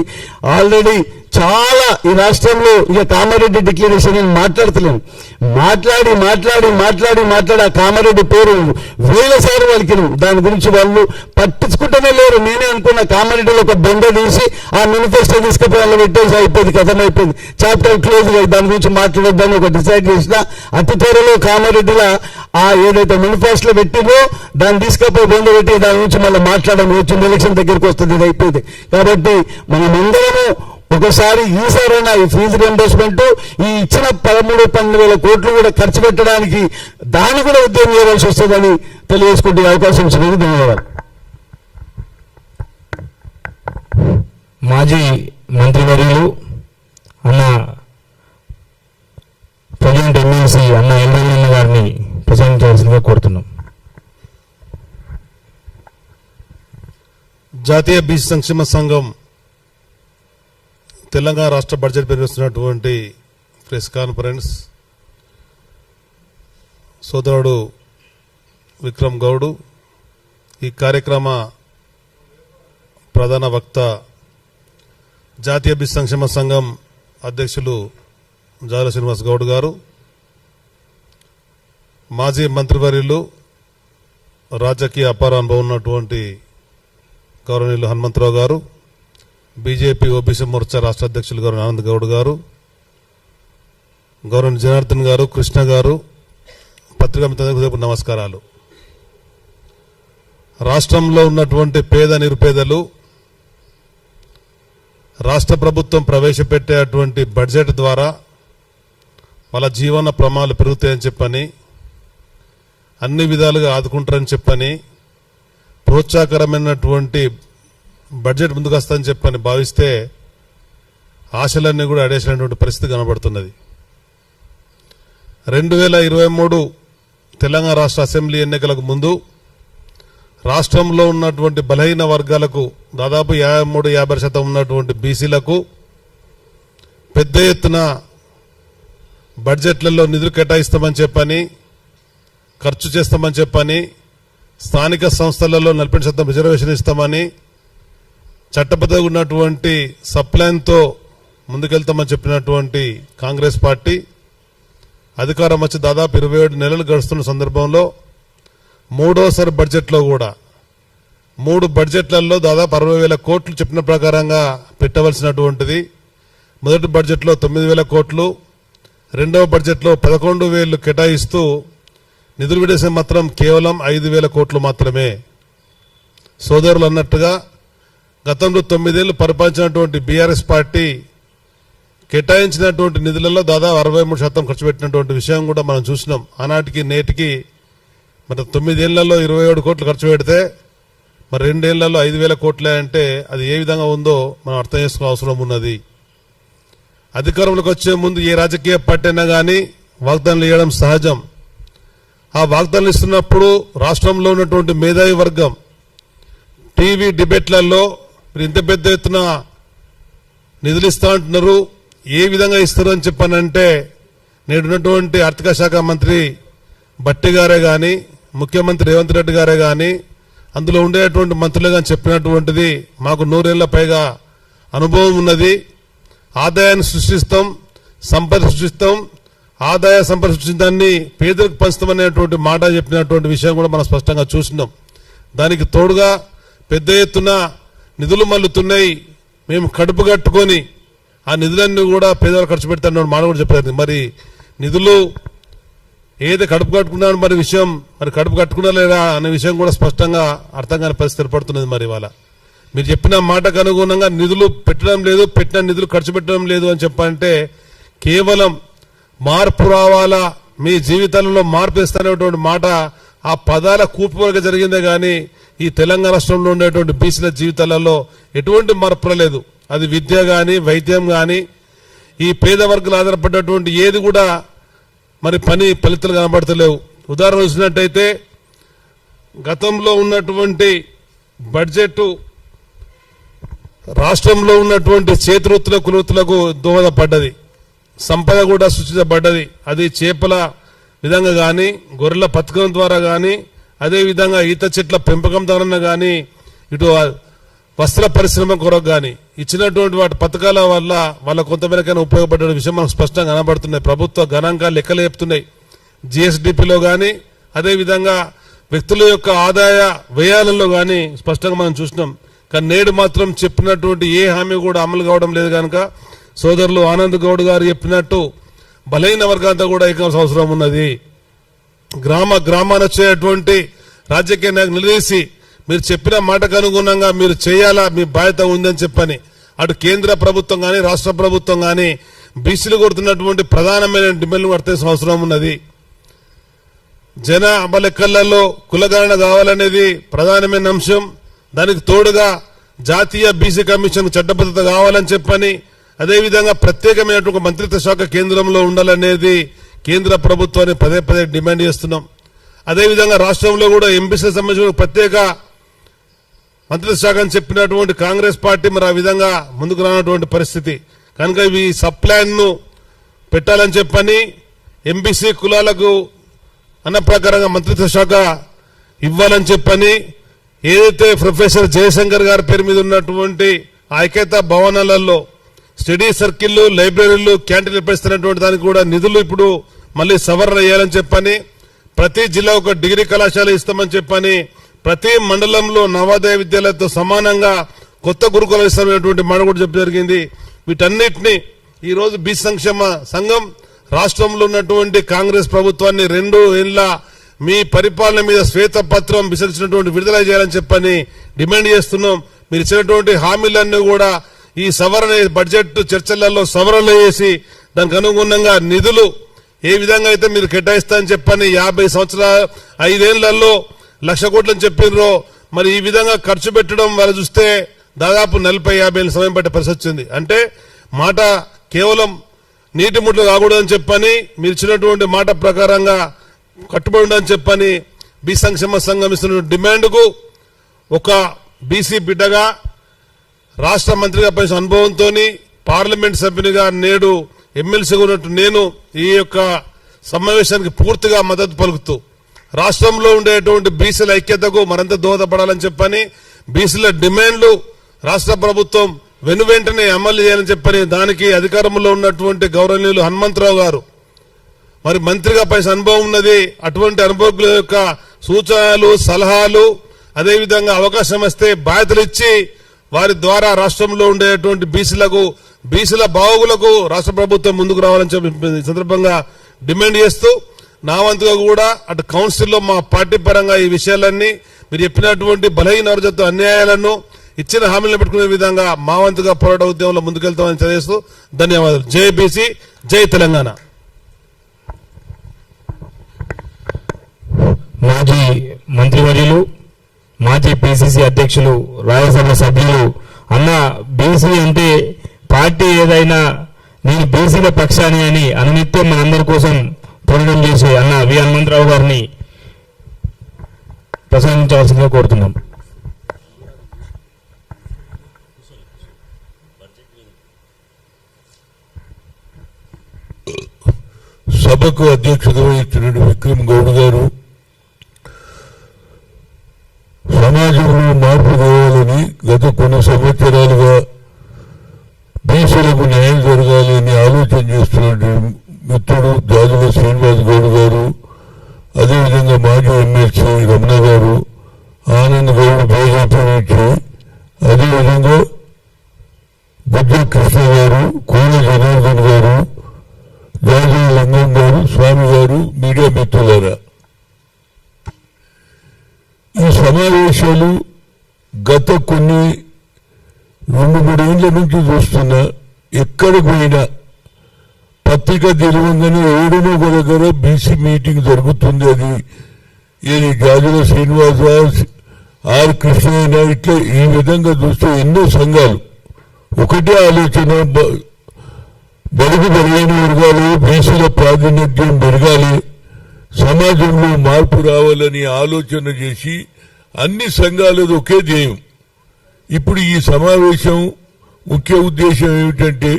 ఆల్రెడీ చాలా ఈ రాష్ట్రంలో ఇక కామారెడ్డి డిక్లరేషన్ నేను మాట్లాడతలేను, మాట్లాడి ఆ కామారెడ్డి పేరు 1000 సార్లు వాళ్ళకి దాని గురించి వాళ్ళు పట్టించుకుంటూనే లేరు. నేనే అనుకున్న కామారెడ్డిలో ఒక బొంద తీసి ఆ మేనిఫెస్టో తీసుకుపోయి వాళ్ళు పెట్టేసి అయిపోయింది, కథం అయిపోయింది, చాప్టర్ క్లోజ్ అయ్యి దాని గురించి మాట్లాడొద్దని ఒక డిసైడ్ చేసిన. అతి త్వరలో కామారెడ్డిలో ఆ ఏదైతే మేనిఫెస్టోలో పెట్టిందో దాన్ని తీసుకపోయి బొంద పెట్టి దాని గురించి మళ్ళీ మాట్లాడడం వచ్చింది, ఎలక్షన్ దగ్గరికి వస్తుంది, ఇది అయిపోయింది. కాబట్టి మనమందరము ఒకసారి ఈసారైనా ఈ ఫీజు రియంబర్స్మెంట్ ఈ ఇచ్చిన 13-12,000 కోట్లు కూడా ఖర్చు పెట్టడానికి దాన్ని కూడా ఉద్యమం చేయవలసి వస్తుందని తెలియజేసుకుంటే అవకాశం ఇచ్చినందుకు ధన్యవాదాలు. మాజీ మంత్రివర్యులు అన్న ప్రజెంట్ ఎమ్మెల్సీ అన్న ఎమ్మెల్యే గారిని ప్రజెంట్ చేయాల్సిందిగా కోరుతున్నాం. జాతీయ బీసీ సంక్షేమ సంఘం తెలంగాణ రాష్ట్ర బడ్జెట్ నిర్వహిస్తున్నటువంటి ప్రెస్ కాన్ఫరెన్స్ సోదరుడు విక్రమ్ గౌడ్, ఈ కార్యక్రమ ప్రధాన వక్త జాతీయ బీసీ సంక్షేమ సంఘం అధ్యక్షులు జాల శ్రీనివాస్ గౌడ్ గారు, మాజీ మంత్రివర్యులు రాజకీయ అపార అనుభవం ఉన్నటువంటి గౌరవనీయులు హనుమంతరావు గారు, బీజేపీ ఓబీసీ మోర్చా రాష్ట్ర అధ్యక్షులు గౌరవ ఆనంద్ గౌడ్ గారు, గౌరవ జనార్దన్ గారు, కృష్ణ గారు, పత్రికా మిత్రులకు నమస్కారాలు. రాష్ట్రంలో ఉన్నటువంటి పేద నిరుపేదలు రాష్ట్ర ప్రభుత్వం ప్రవేశపెట్టేటువంటి బడ్జెట్ ద్వారా వాళ్ళ జీవన ప్రమాణాలు పెరుగుతాయని చెప్పని, అన్ని విధాలుగా ఆదుకుంటారని చెప్పని, ప్రోత్సాహకరమైనటువంటి బడ్జెట్ ముందుకు వస్తుందని చెప్పని భావిస్తే ఆశలన్నీ కూడా అడేసినటువంటి పరిస్థితి కనబడుతున్నది. 2023 తెలంగాణ రాష్ట్ర అసెంబ్లీ ఎన్నికలకు ముందు రాష్ట్రంలో ఉన్నటువంటి బలహీన వర్గాలకు దాదాపు 53-50% ఉన్నటువంటి బీసీలకు పెద్ద ఎత్తున బడ్జెట్లలో నిధులు కేటాయిస్తామని చెప్పని, ఖర్చు చేస్తామని చెప్పని, స్థానిక సంస్థలలో 40% రిజర్వేషన్ ఇస్తామని, చట్టబద్ధంగా ఉన్నటువంటి సప్లాన్తో ముందుకెళ్తామని చెప్పినటువంటి కాంగ్రెస్ పార్టీ అధికారం వచ్చి దాదాపు 27 నెలలు గడుస్తున్న సందర్భంలో 3వసారి బడ్జెట్లో కూడా 3 బడ్జెట్లలో దాదాపు 60,000 కోట్లు చెప్పిన ప్రకారంగా పెట్టవలసినటువంటిది. మొదటి బడ్జెట్లో 9,000 కోట్లు, రెండవ బడ్జెట్లో 11,000 కేటాయిస్తూ నిధులు విడేసే మాత్రం కేవలం 5,000 కోట్లు మాత్రమే. సోదరులు అన్నట్టుగా గతంలో 9 ఏళ్లు పరిపాలించినటువంటి బీఆర్ఎస్ పార్టీ కేటాయించినటువంటి నిధులలో దాదాపు 63% ఖర్చు పెట్టినటువంటి విషయం కూడా మనం చూసినాం. ఆనాటికి నేటికి మరి 9 ఏళ్లలో 27 కోట్లు ఖర్చు పెడితే మరి 2 ఏళ్లలో 5,000 కోట్లే అంటే అది ఏ విధంగా ఉందో మనం అర్థం చేసుకోవాల్సిన అవసరం ఉన్నది. అధికారంలోకి వచ్చే ముందు ఏ రాజకీయ పార్టీ అయినా కానీ వాగ్దానాలు ఇవ్వడం సహజం. ఆ వాగ్దానాలు ఇస్తున్నప్పుడు రాష్ట్రంలో ఉన్నటువంటి మేధావి వర్గం టీవీ డిబేట్లలో మీరు ఇంత పెద్ద ఎత్తున నిధులు ఇస్తా అంటున్నారు, ఏ విధంగా ఇస్తారు అని చెప్పానంటే నేడున్నటువంటి ఆర్థిక శాఖ మంత్రి భట్టి గారే కానీ ముఖ్యమంత్రి రేవంత్ రెడ్డి గారే కానీ అందులో ఉండేటువంటి మంత్రులు కానీ చెప్పినటువంటిది మాకు 100 ఏళ్ల పైగా అనుభవం ఉన్నది. ఆదాయాన్ని సృష్టిస్తాం, సంపద సృష్టిస్తాం, ఆదాయ సంపద సృష్టించాన్ని పేదలకు పంచుతామనేటువంటి మాట చెప్పినటువంటి విషయం కూడా మనం స్పష్టంగా చూసినాం. దానికి తోడుగా పెద్ద ఎత్తున నిధులు మల్లుతున్నాయి, మేము కడుపు కట్టుకొని ఆ నిధులన్నీ కూడా పేదవాళ్ళు ఖర్చు పెడతాను మాట కూడా చెప్పారు. మరి నిధులు ఏదైతే కడుపు కట్టుకున్నాను మరి విషయం మరి కడుపు కట్టుకున్నా లేదా అనే విషయం కూడా స్పష్టంగా అర్థం కాని పరిస్థితి ఏర్పడుతున్నది. మరి ఇవాళ మీరు చెప్పిన మాటకు అనుగుణంగా నిధులు పెట్టడం లేదు, పెట్టిన నిధులు ఖర్చు పెట్టడం లేదు అని చెప్పాలంటే కేవలం మార్పు రావాలా, మీ జీవితాలలో మార్పు ఇస్తానటువంటి మాట ఆ పదాల కూపు వరకు జరిగిందే కానీ ఈ తెలంగాణ రాష్ట్రంలో ఉండేటువంటి బీసీల జీవితాలలో ఎటువంటి మార్పు లేదు. అది విద్య కానీ వైద్యం కానీ ఈ పేద వర్గాలు ఆధారపడ్డటువంటి ఏది కూడా మరి పని ఫలితాలు కనబడతలేవు. ఉదాహరణ చూసినట్టయితే గతంలో ఉన్నటువంటి బడ్జెట్ రాష్ట్రంలో ఉన్నటువంటి చేతివృత్తుల కులవృత్తులకు దోహదపడ్డది, సంపద కూడా సృష్టించబడ్డది. అది చేపల విధంగా కానీ గొర్రెల పథకం ద్వారా కానీ అదేవిధంగా ఈత చెట్ల పెంపకం ద్వారా కానీ ఇటు వస్త్ర పరిశ్రమ కొరకు కానీ ఇచ్చినటువంటి వాటి పథకాల వల్ల వాళ్ళ కొంతమేరకైనా ఉపయోగపడే విషయం మనకు స్పష్టంగా కనబడుతున్నాయి. ప్రభుత్వ గణాంకాలు లెక్కలు చెప్తున్నాయి. జిఎస్డిపిలో కానీ అదేవిధంగా వ్యక్తుల యొక్క ఆదాయ వ్యయాలలో కానీ స్పష్టంగా మనం చూసినాం. కానీ నేడు మాత్రం చెప్పినటువంటి ఏ హామీ కూడా అమలు కావడం లేదు. కనుక సోదరులు ఆనంద్ గౌడ్ గారు చెప్పినట్టు బలహీన వర్గాంతా కూడా ఏకాల్సిన అవసరం ఉన్నది. గ్రామాన వచ్చేటువంటి రాజకీయ నాయకులు నిలదీసి మీరు చెప్పిన మాటకు అనుగుణంగా మీరు చేయాలా, మీ బాధ్యత ఉందని చెప్పని అటు కేంద్ర ప్రభుత్వం కానీ రాష్ట్ర ప్రభుత్వం కానీ బీసీలు కొడుతున్నటువంటి ప్రధానమైన డిమాండ్లు వర్తించాల్సిన అవసరం ఉన్నది. జనాభా లెక్కలలో కులగణన కావాలనేది ప్రధానమైన అంశం. దానికి తోడుగా జాతీయ బీసీ కమిషన్ చట్టబద్ధత కావాలని చెప్పని అదేవిధంగా ప్రత్యేకమైనటువంటి మంత్రిత్వ శాఖ కేంద్రంలో ఉండాలనేది కేంద్ర ప్రభుత్వాన్ని పదే పదే డిమాండ్ చేస్తున్నాం. అదేవిధంగా రాష్ట్రంలో కూడా ఎంబీసీలకు సంబంధించిన ప్రత్యేక మంత్రిత్వ శాఖ అని చెప్పినటువంటి కాంగ్రెస్ పార్టీ మరి ఆ విధంగా ముందుకు రానటువంటి పరిస్థితి. కనుక ఈ సబ్ ప్లాన్ ను పెట్టాలని చెప్పని ఎంబీసీ కులాలకు అన్న ప్రకారంగా మంత్రిత్వ శాఖ ఇవ్వాలని చెప్పని ఏదైతే ప్రొఫెసర్ జయశంకర్ గారి పేరు మీద ఉన్నటువంటి ఐక్యతా భవనాలలో స్టడీ సర్కిళ్లు, లైబ్రరీలు, క్యాంటీన్లు పెడుతున్నటువంటి దానికి కూడా నిధులు ఇప్పుడు మళ్ళీ సవరణ చేయాలని చెప్పని ప్రతి జిల్లా ఒక డిగ్రీ కళాశాల ఇస్తామని చెప్పని ప్రతి మండలంలో నవోదయ విద్యాలయాలతో సమానంగా కొత్త గురుకులం ఇస్తామనేటువంటి మాట కూడా చెప్పడం జరిగింది. వీటన్నిటిని ఈ రోజు బీసీ సంక్షేమ సంఘం రాష్ట్రంలో ఉన్నటువంటి కాంగ్రెస్ ప్రభుత్వాన్ని 2 ఏళ్ల మీ పరిపాలన మీద శ్వేతపత్రం విసర్జించినటువంటి విడుదల చేయాలని చెప్పని డిమాండ్ చేస్తున్నాం. మీరు ఇచ్చినటువంటి హామీలన్నీ కూడా ఈ సవరణ బడ్జెట్ చర్చలలో సవరణలు చేసి దానికి అనుగుణంగా నిధులు ఏ విధంగా అయితే మీరు కేటాయిస్తారని చెప్పని 50 సంవత్సరాల 5 ఏళ్లలో 1,00,000 కోట్లని చెప్పిర్రో మరి ఈ విధంగా ఖర్చు పెట్టడం వాళ్ళు చూస్తే దాదాపు 40-50 ఏళ్ళ సమయం పట్టే పరిస్థితి వచ్చింది. అంటే మాట కేవలం నీటి ముట్లు కాకూడదని చెప్పని మీరు ఇచ్చినటువంటి మాట ప్రకారంగా కట్టుబడి ఉండని చెప్పని బీసీ సంక్షేమ సంఘం ఇస్తున్న డిమాండ్కు ఒక బీసీ బిడ్డగా రాష్ట్ర మంత్రిగా పనిచేసిన అనుభవంతో పార్లమెంట్ సభ్యునిగా నేడు ఎమ్మెల్సీగా ఉన్నట్టు నేను ఈ యొక్క సమావేశానికి పూర్తిగా మద్దతు పలుకుతూ రాష్ట్రంలో ఉండేటువంటి బీసీల ఐక్యతకు మరింత దోహదపడాలని చెప్పని బీసీల డిమాండ్లు రాష్ట్ర ప్రభుత్వం వెనువెంటనే అమలు చేయాలని చెప్పని దానికి అధికారంలో ఉన్నటువంటి గౌరవనీయులు హనుమంతరావు గారు మరి మంత్రిగా పనిచేసిన అనుభవం ఉన్నది. అటువంటి అనుభవకుల యొక్క సూచనలు, సలహాలు అదేవిధంగా అవకాశం వస్తే బాధ్యతలు ఇచ్చి వారి ద్వారా రాష్ట్రంలో ఉండేటువంటి బీసీల బావులకు రాష్ట్ర ప్రభుత్వం ముందుకు రావాలని చెప్పి ఈ సందర్భంగా డిమాండ్ చేస్తూ నా వంతుగా కూడా అటు కౌన్సిల్లో మా పార్టీ పరంగా ఈ విషయాలన్నీ మీరు చెప్పినటువంటి బలహీన వర్గ అన్యాయాలను ఇచ్చిన హామీలను పెట్టుకునే విధంగా మా వంతుగా పోరాట ఉద్యమంలో ముందుకెళ్తామని తెలియజేస్తూ ధన్యవాదాలు. జై బీసీ, జై తెలంగాణ. మాజీ మంత్రివర్యులు, మాజీ పిసిసి అధ్యక్షులు, రాజ్యసభ సభ్యులు అన్న బీసీ అంటే పార్టీ ఏదైనా నేను బీసీల పక్షాన్ని అని అనునిత్యం మనందరి కోసం పోరాటం చేసే అన్న వి హనుమంతరావు గారిని ప్రసంగించవలసిందిగా కోరుతున్నాం. సభకు అధ్యక్షత వహించిన విక్రమ్ గౌడ్ గారు, సమాజంలో మార్పు తేవాలని గత కొన్ని సంవత్సరాలుగా బీసీలకు న్యాయం జరగాలని ఆలోచన చేస్తున్న మిత్రుడు జాజుల శ్రీనివాస్ గౌడ్ గారు, అదేవిధంగా మాజీ ఎమ్మెల్సీ రమణ గారు, ఆనంద్ గౌడ్ బీజేపీ నుంచి, అదేవిధంగా గుజ్జ కృష్ణ గారు, కోన జనార్దన్ గారు, జాజుల లింగం గారు, స్వామి గారు, మీడియా మిత్రులారా, ఈ సమావేశాలు గత కొన్ని 2-3 ఏళ్ల నుంచి చూస్తున్నా ఎక్కడికి పోయినా పత్రిక తెలివంగానే ఏడనో ఒక దగ్గర బీసీ మీటింగ్ జరుగుతుంది. అది ఇది జాజుల శ్రీనివాస, ఆర్ కృష్ణ, ఇట్లా ఈ విధంగా చూస్తే ఎన్నో సంఘాలు ఒకటే ఆలోచన, బడుగు బలైన వర్గాలు బీసీల ప్రాతినిధ్యం పెరగాలి, సమాజంలో మార్పు రావాలని ఆలోచన చేసి అన్ని సంఘాలది ఒకే ధ్యేయం. ఇప్పుడు ఈ సమావేశం ముఖ్య ఉద్దేశం ఏమిటంటే,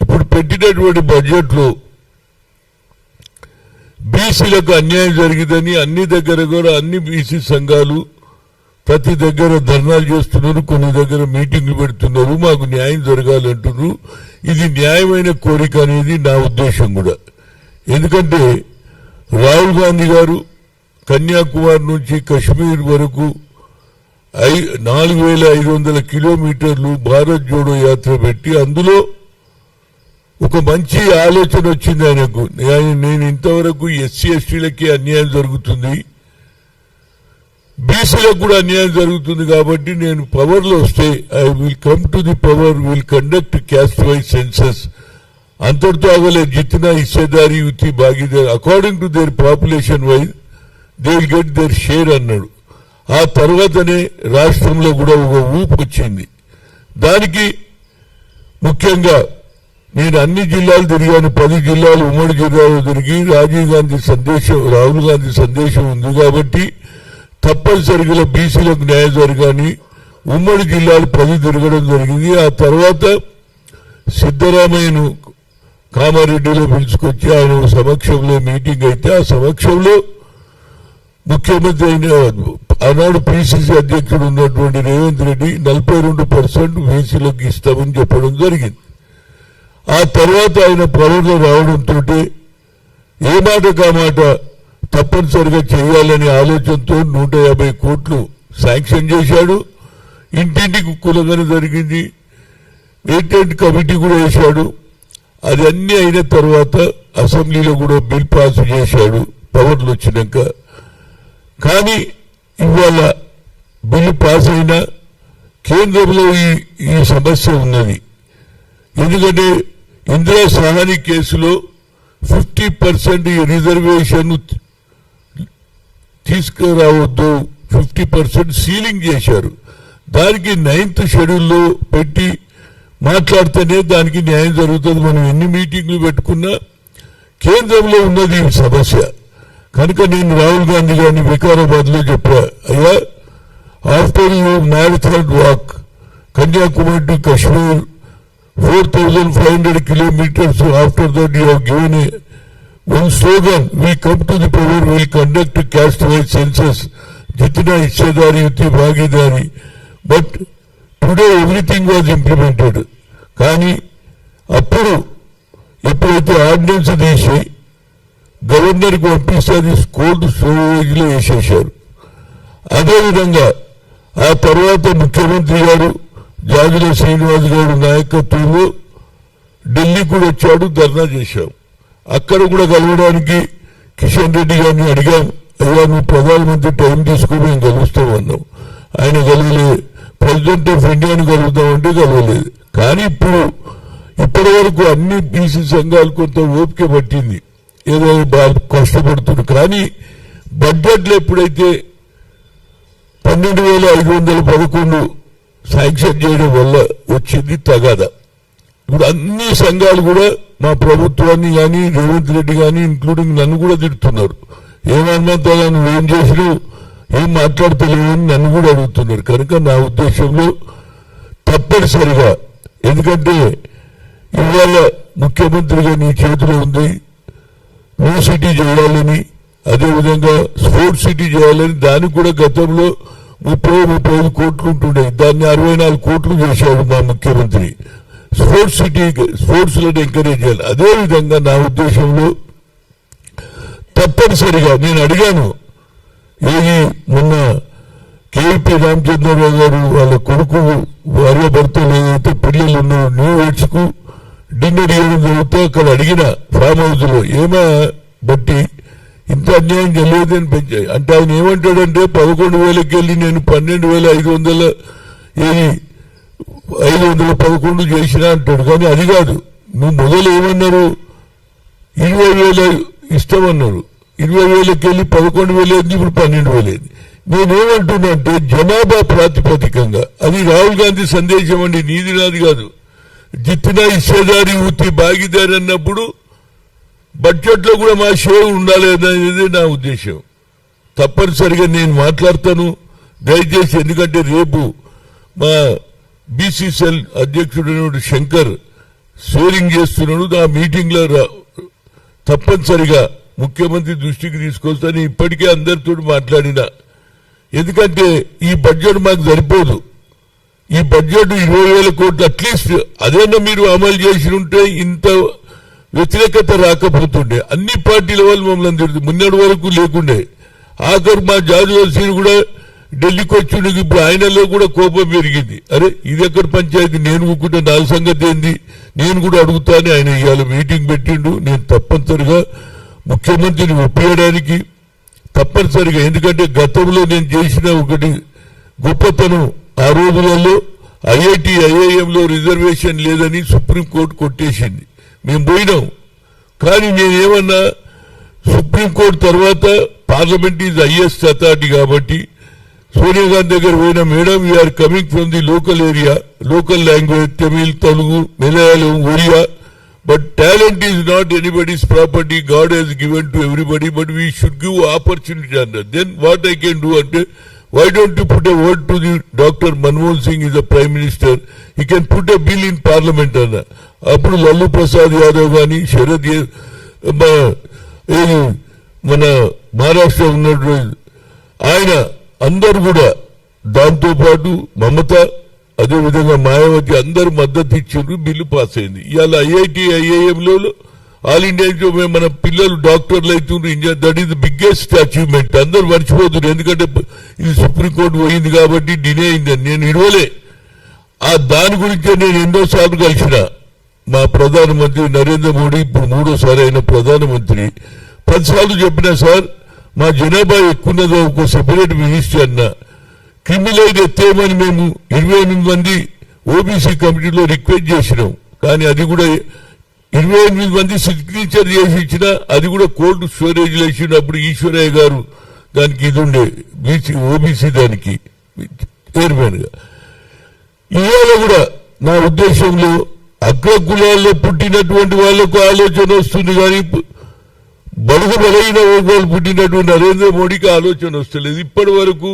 ఇప్పుడు పెట్టినటువంటి బడ్జెట్లో బీసీలకు అన్యాయం జరిగిందని అన్ని దగ్గర కూడా అన్ని బీసీ సంఘాలు ప్రతి దగ్గర ధర్నాలు చేస్తున్నారు, కొన్ని దగ్గర మీటింగ్లు పెడుతున్నారు, మాకు న్యాయం జరగాలంటున్నారు. ఇది న్యాయమైన కోరిక అనేది నా ఉద్దేశం కూడా. ఎందుకంటే రాహుల్ గాంధీ గారు కన్యాకుమారి నుంచి కశ్మీర్ వరకు 4500 కిలోమీటర్లు భారత్ జోడో యాత్ర పెట్టి అందులో ఒక మంచి ఆలోచన వచ్చింది ఆయనకు. నేను ఇంతవరకు ఎస్సీ ఎస్టీలకి అన్యాయం జరుగుతుంది, బీసీలకు కూడా అన్యాయం జరుగుతుంది, కాబట్టి నేను పవర్లో వస్తే I will come to the power, will conduct caste wise census. అంతటితో ఆగలేదు, జితనా హిస్సేదారి యుతి భాగీదారి according to their population wise they will get their share అన్నాడు. ఆ తర్వాతనే రాష్ట్రంలో కూడా ఒక ఊపు వచ్చింది. దానికి ముఖ్యంగా నేను అన్ని జిల్లాలు తిరిగాను, 10 జిల్లాలు ఉమ్మడి జిల్లాలో తిరిగి రాహుల్ గాంధీ సందేశం ఉంది కాబట్టి తప్పనిసరిగా బీసీలకు న్యాయం జరగాలని ఉమ్మడి జిల్లాలు 10 తిరగడం జరిగింది. ఆ తర్వాత సిద్ధరామయ్యను కామారెడ్డిలో పిలుచుకొచ్చి ఆయన సమక్షంలో మీటింగ్ అయితే ఆ సమక్షంలో ముఖ్యమంత్రి అయిన ఆనాడు పిసిసి అధ్యక్షుడు ఉన్నటువంటి రేవంత్ రెడ్డి 42% బీసీలకు ఇస్తామని చెప్పడం జరిగింది. ఆ తర్వాత ఆయన పవర్లో రావడంతో ఏ మాట కామాట తప్పనిసరిగా చేయాలనే ఆలోచనతో 150 కోట్లు శాంక్షన్ చేశాడు. ఇంటింటికి కులగన జరిగింది, మెయింటెనెన్స్ కమిటీ కూడా వేశాడు. అది అన్ని అయిన తర్వాత అసెంబ్లీలో కూడా బిల్ పాస్ చేశాడు పవర్లు వచ్చినాక. కానీ ఇవాళ బిల్లు పాస్ అయినా కేంద్రంలో ఈ సమస్య ఉన్నది. ఎందుకంటే ఇందిరా సహాని కేసులో 50% రిజర్వేషన్ తీసుకురావద్దు, 50% సీలింగ్ చేశారు. దానికి 9th షెడ్యూల్లో పెట్టి మాట్లాడితేనే దానికి న్యాయం జరుగుతుంది. మనం ఎన్ని మీటింగ్లు పెట్టుకున్నా కేంద్రంలో ఉన్నది ఈ సమస్య. కనుక నేను రాహుల్ గాంధీ గారిని వికారాబాద్ లో చెప్పా, అయ్యా after you marathon walk Kanyakumari to Kashmir 4,500 kilometers, after that you have given one slogan, we come to the power, we will conduct caste wise census, jitna hissedari uti bhagidari. But today everything was implemented. కానీ అప్పుడు ఎప్పుడైతే ordinance తీసి గవర్నర్కి పంపిస్తే అది cold storage లో వేసేశారు. అదేవిధంగా ఆ తర్వాత ముఖ్యమంత్రి గారు జాజుల శ్రీనివాస్ గౌడ్ నాయకత్వంలో ఢిల్లీ కూడా వచ్చాడు, ధర్నా చేశాం. అక్కడ కూడా కలవడానికి కిషన్ రెడ్డి గారిని అడిగాం, అయ్యా నువ్వు ప్రధానమంత్రి టైం తీసుకుని మేము కలుస్తాం అన్నాం. ఆయన కలవలేదు. ప్రెసిడెంట్ ఆఫ్ ఇండియాని కలుగుతామంటే కలవలేదు. కానీ ఇప్పటి వరకు అన్ని బీసీ సంఘాలు కొంత ఓపిక పట్టింది, ఏదో బాగా కష్టపడుతున్నారు. కానీ బడ్జెట్లో ఎప్పుడైతే 12,511 శాంక్షన్ చేయడం వల్ల వచ్చింది తగాదా. ఇప్పుడు అన్ని సంఘాలు కూడా మా ప్రభుత్వాన్ని కానీ రేవంత్ రెడ్డి కానీ ఇంక్లూడింగ్ నన్ను కూడా తిడుతున్నారు. ఏమనుమంతా నువ్వేం చేసినావు, ఏం మాట్లాడతలేవు అని నన్ను కూడా అడుగుతున్నారు. కనుక నా ఉద్దేశంలో తప్పనిసరిగా, ఎందుకంటే ఇవాళ ముఖ్యమంత్రిగా నీ చేతిలో ఉంది, న్యూ సిటీ చేయాలని, అదేవిధంగా స్పోర్ట్స్ సిటీ చేయాలని, దానికి కూడా గతంలో 30-35 కోట్లు ఉంటుండే, దాన్ని 64 కోట్లు చేశాడు మా ముఖ్యమంత్రి. స్పోర్ట్స్ సిటీ, స్పోర్ట్స్ లను ఎంకరేజ్ చేయాలి. అదేవిధంగా నా ఉద్దేశంలో తప్పనిసరిగా నేను అడిగాను, ఏది మొన్న కేవీపీ రామచంద్రరావు గారు వాళ్ళ కొడుకు భార్య భర్తలు ఏదైతే పిల్లలు ఉన్నారో న్యూ ఎయిడ్స్ కు డిన్నర్ ఇవ్వడం జరుగుతూ అక్కడ అడిగిన ఫామ్ హౌస్ లో ఏమా బట్టి ఇంత అన్యాయం తెలియదని పెంచాయి అంటే ఆయన ఏమంటాడంటే 11,000కి వెళ్ళి నేను 12,511 చేసినా అంటాడు. కానీ అది కాదు, నువ్వు మొదలు ఏమన్నారు 20,000 ఇస్తామన్నారు, 20,000కి వెళ్ళి 11,000 అయింది, ఇప్పుడు 12,000 అయింది. నేనేమంటున్నా అంటే జనాభా ప్రాతిపదికంగా, అది రాహుల్ గాంధీ సందేశం అండి, నీది నాది కాదు. జిత్నా హిస్సేదారి ఉత్తి భాగీదారి అన్నప్పుడు బడ్జెట్ లో కూడా మా షేర్ ఉండాలి అనేది నా ఉద్దేశం. తప్పనిసరిగా నేను మాట్లాడతాను దయచేసి, ఎందుకంటే రేపు మా బీసీసీఎల్ అధ్యక్షుడు శంకర్ షేరింగ్ చేస్తున్నాడు. ఆ మీటింగ్ లో తప్పనిసరిగా ముఖ్యమంత్రి దృష్టికి తీసుకొస్తాను. ఇప్పటికే అందరితో మాట్లాడినా, ఎందుకంటే ఈ బడ్జెట్ మాకు సరిపోదు. ఈ బడ్జెట్ 20,000 కోట్లు అట్లీస్ట్ అదేనా మీరు అమలు చేసి ఉంటే ఇంత వ్యతిరేకత రాకపోతుండే. అన్ని పార్టీల వాళ్ళు మమ్మల్ని తిరుగుతుంది, మున్నటి వరకు లేకుండే. ఆఖరు మా జాజువల్సీని కూడా ఢిల్లీకి వచ్చి ఇప్పుడు ఆయనలో కూడా కోపం పెరిగింది. అరే ఇది ఎక్కడ పంచాయతీ, నేను ఊకుంటే నా సంగతి ఏంది, నేను కూడా అడుగుతాను. ఆయన ఇవాళ మీటింగ్ పెట్టిండు. నేను తప్పనిసరిగా ముఖ్యమంత్రిని ఒప్పించడానికి తప్పనిసరిగా, ఎందుకంటే గతంలో నేను చేసిన ఒకటి గొప్పతనం, ఆ రోజులలో ఐఐటి ఐఐఎంలో రిజర్వేషన్ లేదని సుప్రీంకోర్టు కొట్టేసింది. మేము పోయినాం. కానీ నేనేమన్నా, సుప్రీంకోర్టు తర్వాత పార్లమెంట్ ఈజ్ హైయెస్ట్ అథారిటీ కాబట్టి సోనియా గాంధీ దగ్గర పోయిన, madam we are coming from the local area, local language, Tamil, Telugu, Malayalam, Oriya, but talent is not anybody's property. God has given to everybody, but we should give opportunity on that. Then what I can do ante, why don't you put a word to the Dr. Manmohan Singh is the Prime Minister, he can put a bill in Parliament anna. Appudu Lallu Prasad Yadav gaani Sharad మన మహారాష్ట్ర ఉన్నట్టు ఆయన అందరు కూడా, దాంతో పాటు మమత, అదేవిధంగా మాయావతి అందరూ మద్దతు ఇచ్చారు, బిల్లు పాస్ అయింది. ఇవాళ ఐఐటి ఐఐఎంలో ఆల్ ఇండియా మన పిల్లలు డాక్టర్లు అవుతున్నారు. That is the biggest achievement. అందరూ మర్చిపోతున్నారు, ఎందుకంటే ఇది సుప్రీంకోర్టు పోయింది కాబట్టి డిలే అయిందని. నేను ఇడవలే, దాని గురించే నేను ఎన్నోసార్లు కలిసిన మా ప్రధానమంత్రి నరేంద్ర మోడీ, ఇప్పుడు 3వ అయిన ప్రధానమంత్రి. 10 సార్లు చెప్పినా, సార్ మా జనాభా ఎక్కున్నదో ఒక సెపరేట్ మినిస్టర్ అన్నా, క్రిమినల్ ఎత్తేమని మేము 28 మంది ఓబీసీ కమిటీలో రిక్వెస్ట్ చేసినాం. కానీ అది కూడా 28 మంది సిగ్నేచర్ చేసి ఇచ్చినా అది కూడా కోల్డ్ స్టోరేజ్ లో ఇచ్చినప్పుడు ఈశ్వరయ్య గారు దానికి ఇది ఉండే ఓబీసీ దానికి చైర్మన్ గా. ఇవాళ కూడా నా ఉద్దేశంలో అగ్ర కులాల్లో పుట్టినటువంటి వాళ్లకు ఆలోచన వస్తుంది, కానీ బడుగు బలైన వర్గాలు పుట్టినటువంటి నరేంద్ర మోడీకి ఆలోచన వస్తలేదు. ఇప్పటి వరకు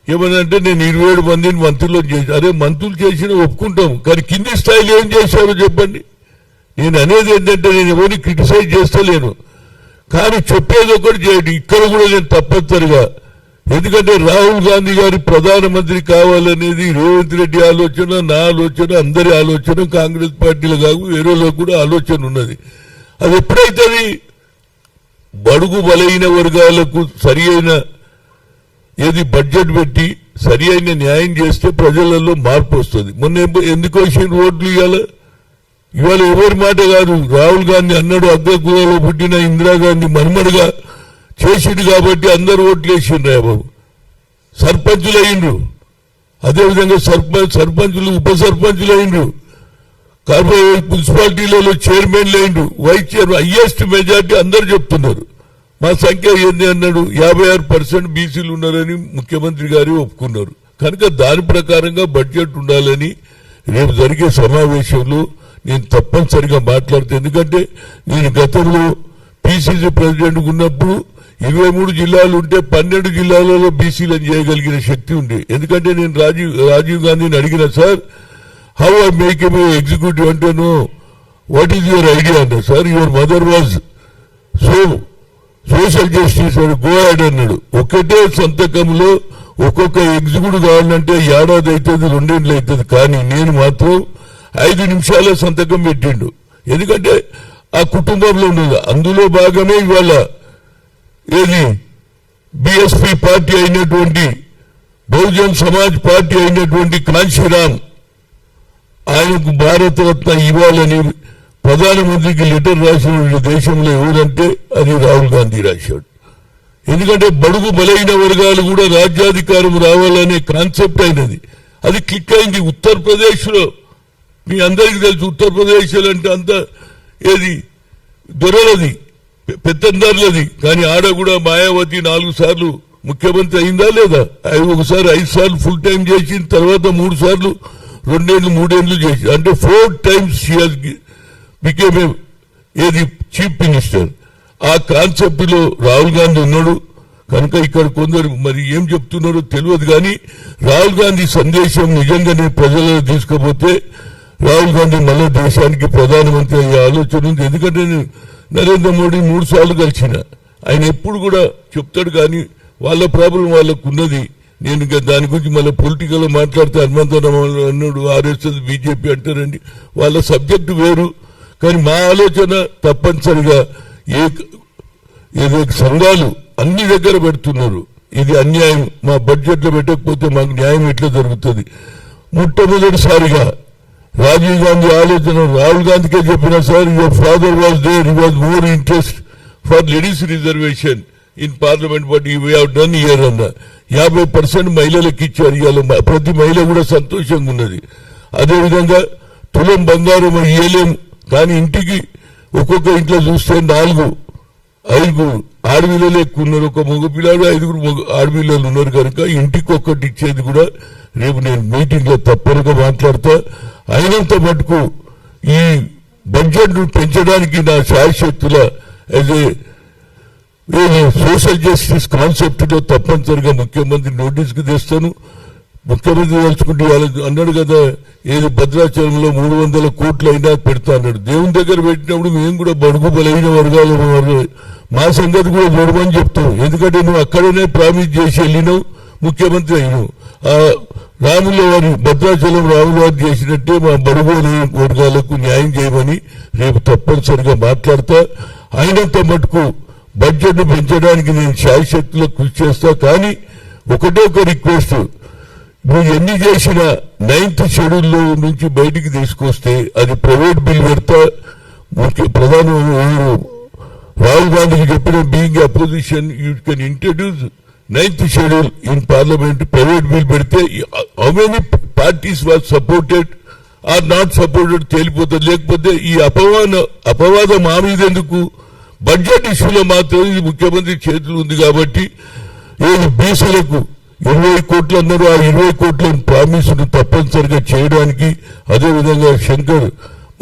ఏమనంటే నేను 27 మందిని మంత్రులను చేసి, అరే మంత్రులు చేసిన ఒప్పుకుంటాం, కానీ కింది స్థాయిలో ఏం చేశారో చెప్పండి. నేను అనేది ఏంటంటే, నేను ఎవరిని క్రిటిసైజ్ చేస్తలేను, కానీ చెప్పేది ఒకటి చేయండి. ఇక్కడ కూడా నేను తప్పనిసరిగా, ఎందుకంటే రాహుల్ గాంధీ గారి ప్రధానమంత్రి కావాలనేది రేవంత్ రెడ్డి ఆలోచన, నా ఆలోచన, అందరి ఆలోచన, కాంగ్రెస్ పార్టీలో కాదు వేరేలో కూడా ఆలోచన ఉన్నది. అది ఎప్పుడైతే బడుగు బలైన వర్గాలకు సరి అయిన ఏది బడ్జెట్ పెట్టి సరి అయిన న్యాయం చేస్తే ప్రజలలో మార్పు వస్తుంది. మొన్న ఎందుకు వచ్చిన ఓట్లు ఇవాళ ఎవరి మాట కాదు. రాహుల్ గాంధీ అన్నాడు అగ్రకులలో పుట్టిన ఇందిరాగాంధీ మనుమడుగా చేసిండు కాబట్టి అందరూ ఓట్లు వేసిండ్రు బాబు. సర్పంచులు అయిండ్రు, అదేవిధంగా సర్పంచులు ఉప సర్పంచులు అయిండ్రు, కార్పొరేట్ మున్సిపాలిటీలలో చైర్మన్లు అయిండ్రు, వైస్ చైర్మన్, హైయెస్ట్ మెజార్టీ అందరు చెప్తున్నారు. మా సంఖ్య ఏంది అన్నాడు, 56% బీసీలు ఉన్నారని ముఖ్యమంత్రి గారు ఒప్పుకున్నారు. కనుక దాని ప్రకారంగా బడ్జెట్ ఉండాలని రేపు జరిగే సమావేశంలో నేను తప్పనిసరిగా మాట్లాడుతాను. ఎందుకంటే నేను గతంలో పిసిసి ప్రెసిడెంట్ ఉన్నప్పుడు 23 జిల్లాలు ఉంటే 12 జిల్లాలలో బీసీలను చేయగలిగిన శక్తి ఉంది. ఎందుకంటే నేను రాజీవ్ గాంధీని అడిగిన, sir how I make a executive అంటే, no what is your idea అన్నా. Sir your mother was social justice అని గో యాడ్ అన్నాడు. ఒకటే సంతకంలో ఒక్కొక్క ఎగ్జిక్యూటివ్ కావాలంటే ఏడాది అవుతుంది, 2 ఏళ్ళు అవుతుంది. కానీ నేను మాత్రం 5 నిమిషాల సంతకం పెట్టిండు. ఎందుకంటే ఆ కుటుంబంలో ఉన్నది. అందులో భాగమే ఇవాళ ఏది బిఎస్పీ పార్టీ అయినటువంటి బహుజన్ సమాజ్ పార్టీ అయినటువంటి కాంశీరామ్ ఆయనకు భారతరత్న ఇవ్వాలని ప్రధానమంత్రికి లెటర్ రాసిన దేశంలో ఎవరంటే అది రాహుల్ గాంధీ రాశాడు. ఎందుకంటే బడుగు బలైన వర్గాలు కూడా రాజ్యాధికారం రావాలనే కాన్సెప్ట్ అయినది. అది క్లిక్ అయింది ఉత్తరప్రదేశ్ లో. మీ అందరికీ తెలుసు ఉత్తరప్రదేశ్ అంటే అంత ఏది దొరలది, పెత్తందారులది. కానీ ఆడ కూడా మాయావతి 4 సార్లు ముఖ్యమంత్రి అయిందా లేదా? ఒకసారి 5 సార్లు ఫుల్ టైం చేసిన తర్వాత 3 సార్లు 2 ఏళ్ళు 3 ఏళ్ళు చేసి, అంటే 4 times బికేమ్ ఏది చీఫ్ మినిస్టర్. ఆ కాన్సెప్ట్ లో రాహుల్ గాంధీ ఉన్నాడు. కనుక ఇక్కడ కొందరు మరి ఏం చెప్తున్నారో తెలియదు. కానీ రాహుల్ గాంధీ సందేశం నిజంగానే ప్రజలలో తీసుకుపోతే రాహుల్ గాంధీ మళ్ళీ దేశానికి ప్రధానమంత్రి అయ్యే ఆలోచన ఉంది. ఎందుకంటే నేను నరేంద్ర మోడీ 3 సార్లు కలిసిన, ఆయన ఎప్పుడు కూడా చెప్తాడు. కానీ వాళ్ళ ప్రాబ్లం వాళ్ళకు ఉన్నది. నేను దాని గురించి మళ్ళీ పొలిటికల్ మాట్లాడితే హనుమంతరావు అన్నాడు ఆర్ఎస్ఎస్ బీజేపీ అంటారండి. వాళ్ళ సబ్జెక్టు వేరు. కానీ మా ఆలోచన తప్పనిసరిగా ఏదో సంఘాలు అన్ని దగ్గర పెడుతున్నారు. ఇది అన్యాయం. మా బడ్జెట్ లో పెట్టకపోతే మాకు న్యాయం ఎట్లా జరుగుతుంది? మొట్టమొదటిసారిగా రాజీవ్ గాంధీ ఆలోచన రాహుల్ గాంధీకే చెప్పిన, sir your father was there, he was more interest for ladies reservation in parliament, but you have done year అన్న 50% మహిళలకు ఇచ్చారు. ఇవాళ ప్రతి మహిళ కూడా సంతోషంగా ఉన్నది. అదేవిధంగా తులం బంగారం ఇయ్యలేము, కానీ ఇంటికి ఒక్కొక్క ఇంట్లో చూస్తే 4-5 ఆడపిల్లలు ఎక్కువ ఉన్నారు. ఒక మగపిల్లాడు 5 ఆడపిల్లలు ఉన్నారు. కనుక ఇంటికి ఒక్కటి ఇచ్చేది కూడా రేపు నేను మీటింగ్ లో తప్పనిగా మాట్లాడతా. అయినంత మటుకు ఈ బడ్జెట్ ను పెంచడానికి నా శాయశక్తుల సోషల్ జస్టిస్ కాన్సెప్ట్ లో తప్పనిసరిగా ముఖ్యమంత్రి నోటీస్ కు తెస్తాను. ముఖ్యమంత్రి తలుచుకుంటే అన్నాడు కదా, ఏది భద్రాచలంలో 300 కోట్లు అయినా పెడతా అన్నాడు. దేవుని దగ్గర పెట్టినప్పుడు మేము కూడా బడుగు బలైన వర్గాలు మా సంగతి కూడా చూడమని చెప్తాం. ఎందుకంటే నువ్వు అక్కడనే ప్రామిస్ చేసి వెళ్ళినావు, ముఖ్యమంత్రి అయినావు. ఆ రాముల వారి భద్రాచలం రాముల వారు చేసినట్టే మా బడుగు వర్గాలకు న్యాయం చేయమని రేపు తప్పనిసరిగా మాట్లాడతా. అయినంత మటుకు బడ్జెట్ ను పెంచడానికి నేను శాయశక్తిలో కృషి చేస్తా. కానీ ఒకటే ఒక రిక్వెస్ట్, నువ్వు ఎన్ని చేసినా 9th షెడ్యూల్లో నుంచి బయటికి తీసుకొస్తే అది ప్రైవేట్ బిల్ పెడతా. ప్రధాని రాహుల్ గాంధీకి చెప్పిన, being opposition you can introduce 9th schedule in parliament. Private bill పెడితే how many parties was supported or not supported తేలిపోతుంది. లేకపోతే ఈ అపవాదం మా మీద ఎందుకు? బడ్జెట్ ఇష్యూలో మాత్రం ఇది ముఖ్యమంత్రి చేతులు ఉంది. కాబట్టి ఏది బీసీలకు 20 కోట్లు అన్నారు, ఆ 20 కోట్ల ప్రామిస్ ను తప్పనిసరిగా చేయడానికి. అదేవిధంగా శంకర్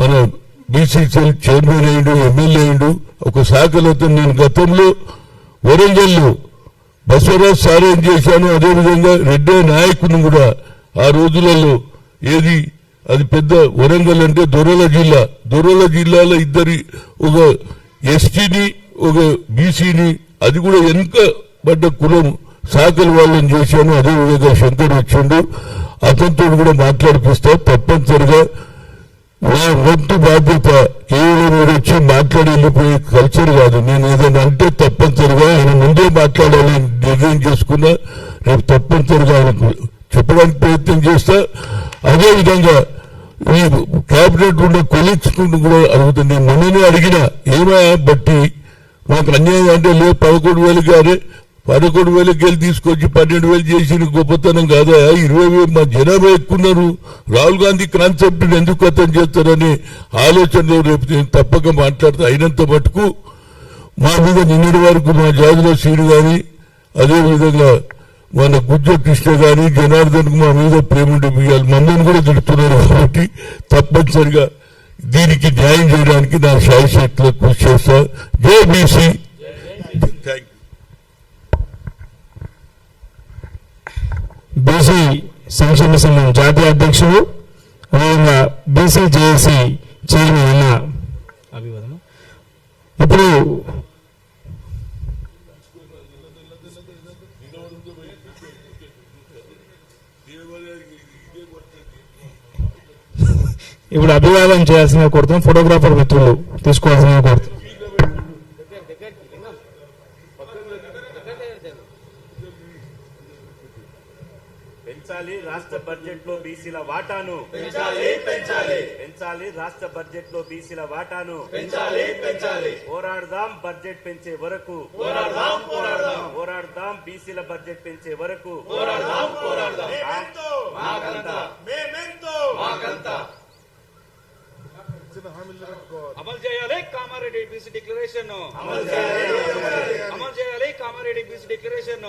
మన బీసీసీఎల్ చైర్మన్ అయ్యిండు, ఎమ్మెల్యే అయ్యిండు. ఒక శాఖలతో నేను గతంలో వరంగల్లో బసవరాజ్ సారేం చేశాను. అదేవిధంగా రెడ్డి నాయకుని కూడా ఆ రోజులలో ఏది అది పెద్ద వరంగల్ అంటే దొరల జిల్లాలో ఒక ఎస్టీని ఒక బీసీని, అది కూడా వెనుకబడ్డ కులం శాఖల వాళ్ళని చేశాను. అదేవిధంగా శంకర్ వచ్చిండు, అతనితో కూడా మాట్లాడిపిస్తా. తప్పనిసరిగా నా వంతు బాధ్యత కేవలం వచ్చి మాట్లాడి వెళ్ళిపోయే కల్చర్ కాదు. నేను ఏదైనా అంటే తప్పనిసరిగా ఆయన ముందే మాట్లాడాలని నిర్ణయం చేసుకున్నా. రేపు తప్పనిసరిగా ఆయనకు చెప్పడానికి ప్రయత్నం చేస్తా. అదేవిధంగా ఈ క్యాబినెట్ ఉన్న కొలీగ్స్ కూడా అడుగుతుంది. నేను మొన్ననే అడిగిన ఏమయ్యా బట్టి మాకు అన్యాయం అంటే లేదు 11,000 గారే 11,000 వెళ్ళి తీసుకొచ్చి 12,000 చేసిన గొప్పతనం కాదా? 20,000 మా జనాభా ఎక్కున్నారు. రాహుల్ గాంధీ కాన్సెప్ట్ ఎందుకు అర్థం చేస్తారని ఆలోచనలో రేపు నేను తప్పక మాట్లాడతా. అయినంత మటుకు మా మీద నిన్నటి వరకు మా జాతుల శ్రీను గాని అదేవిధంగా మన గుజ్జ కృష్ణ గాని జనార్దన్ మా మీద ప్రేమ బియ్యాలి మమ్మల్ని కూడా తిడుతున్నారు. కాబట్టి తప్పనిసరిగా దీనికి న్యాయం చేయడానికి నా శాయశక్తిలో కృషి చేస్తా. జై బీసీ. థ్యాంక్ బీసీ సంక్షేమ సంఘం జాతీయ అధ్యక్షుడు అదేవిధంగా బీసీ జేఏసీ చైర్మన్ అన్న అభివాదం. ఇప్పుడు అభివాదం చేయాల్సిన కోరుతాం. ఫోటోగ్రాఫర్ మిత్రులు తీసుకోవాల్సిన కోరుతాం. పెంచాలి రాష్ట్ర బడ్జెట్ లో బీసీల వాటాను, పెంచాలి రాష్ట్ర బడ్జెట్ లో బీసీల వాటాను, పోరాడదాం బడ్జెట్ పెంచే వరకు, పోరాడదాం బీసీల బడ్జెట్ పెంచే వరకు. అమలు చేయాలి కామారెడ్డి బీసీ డిక్లరేషన్, అమలు చేయాలి కామారెడ్డి బీసీ డిక్లరేషన్.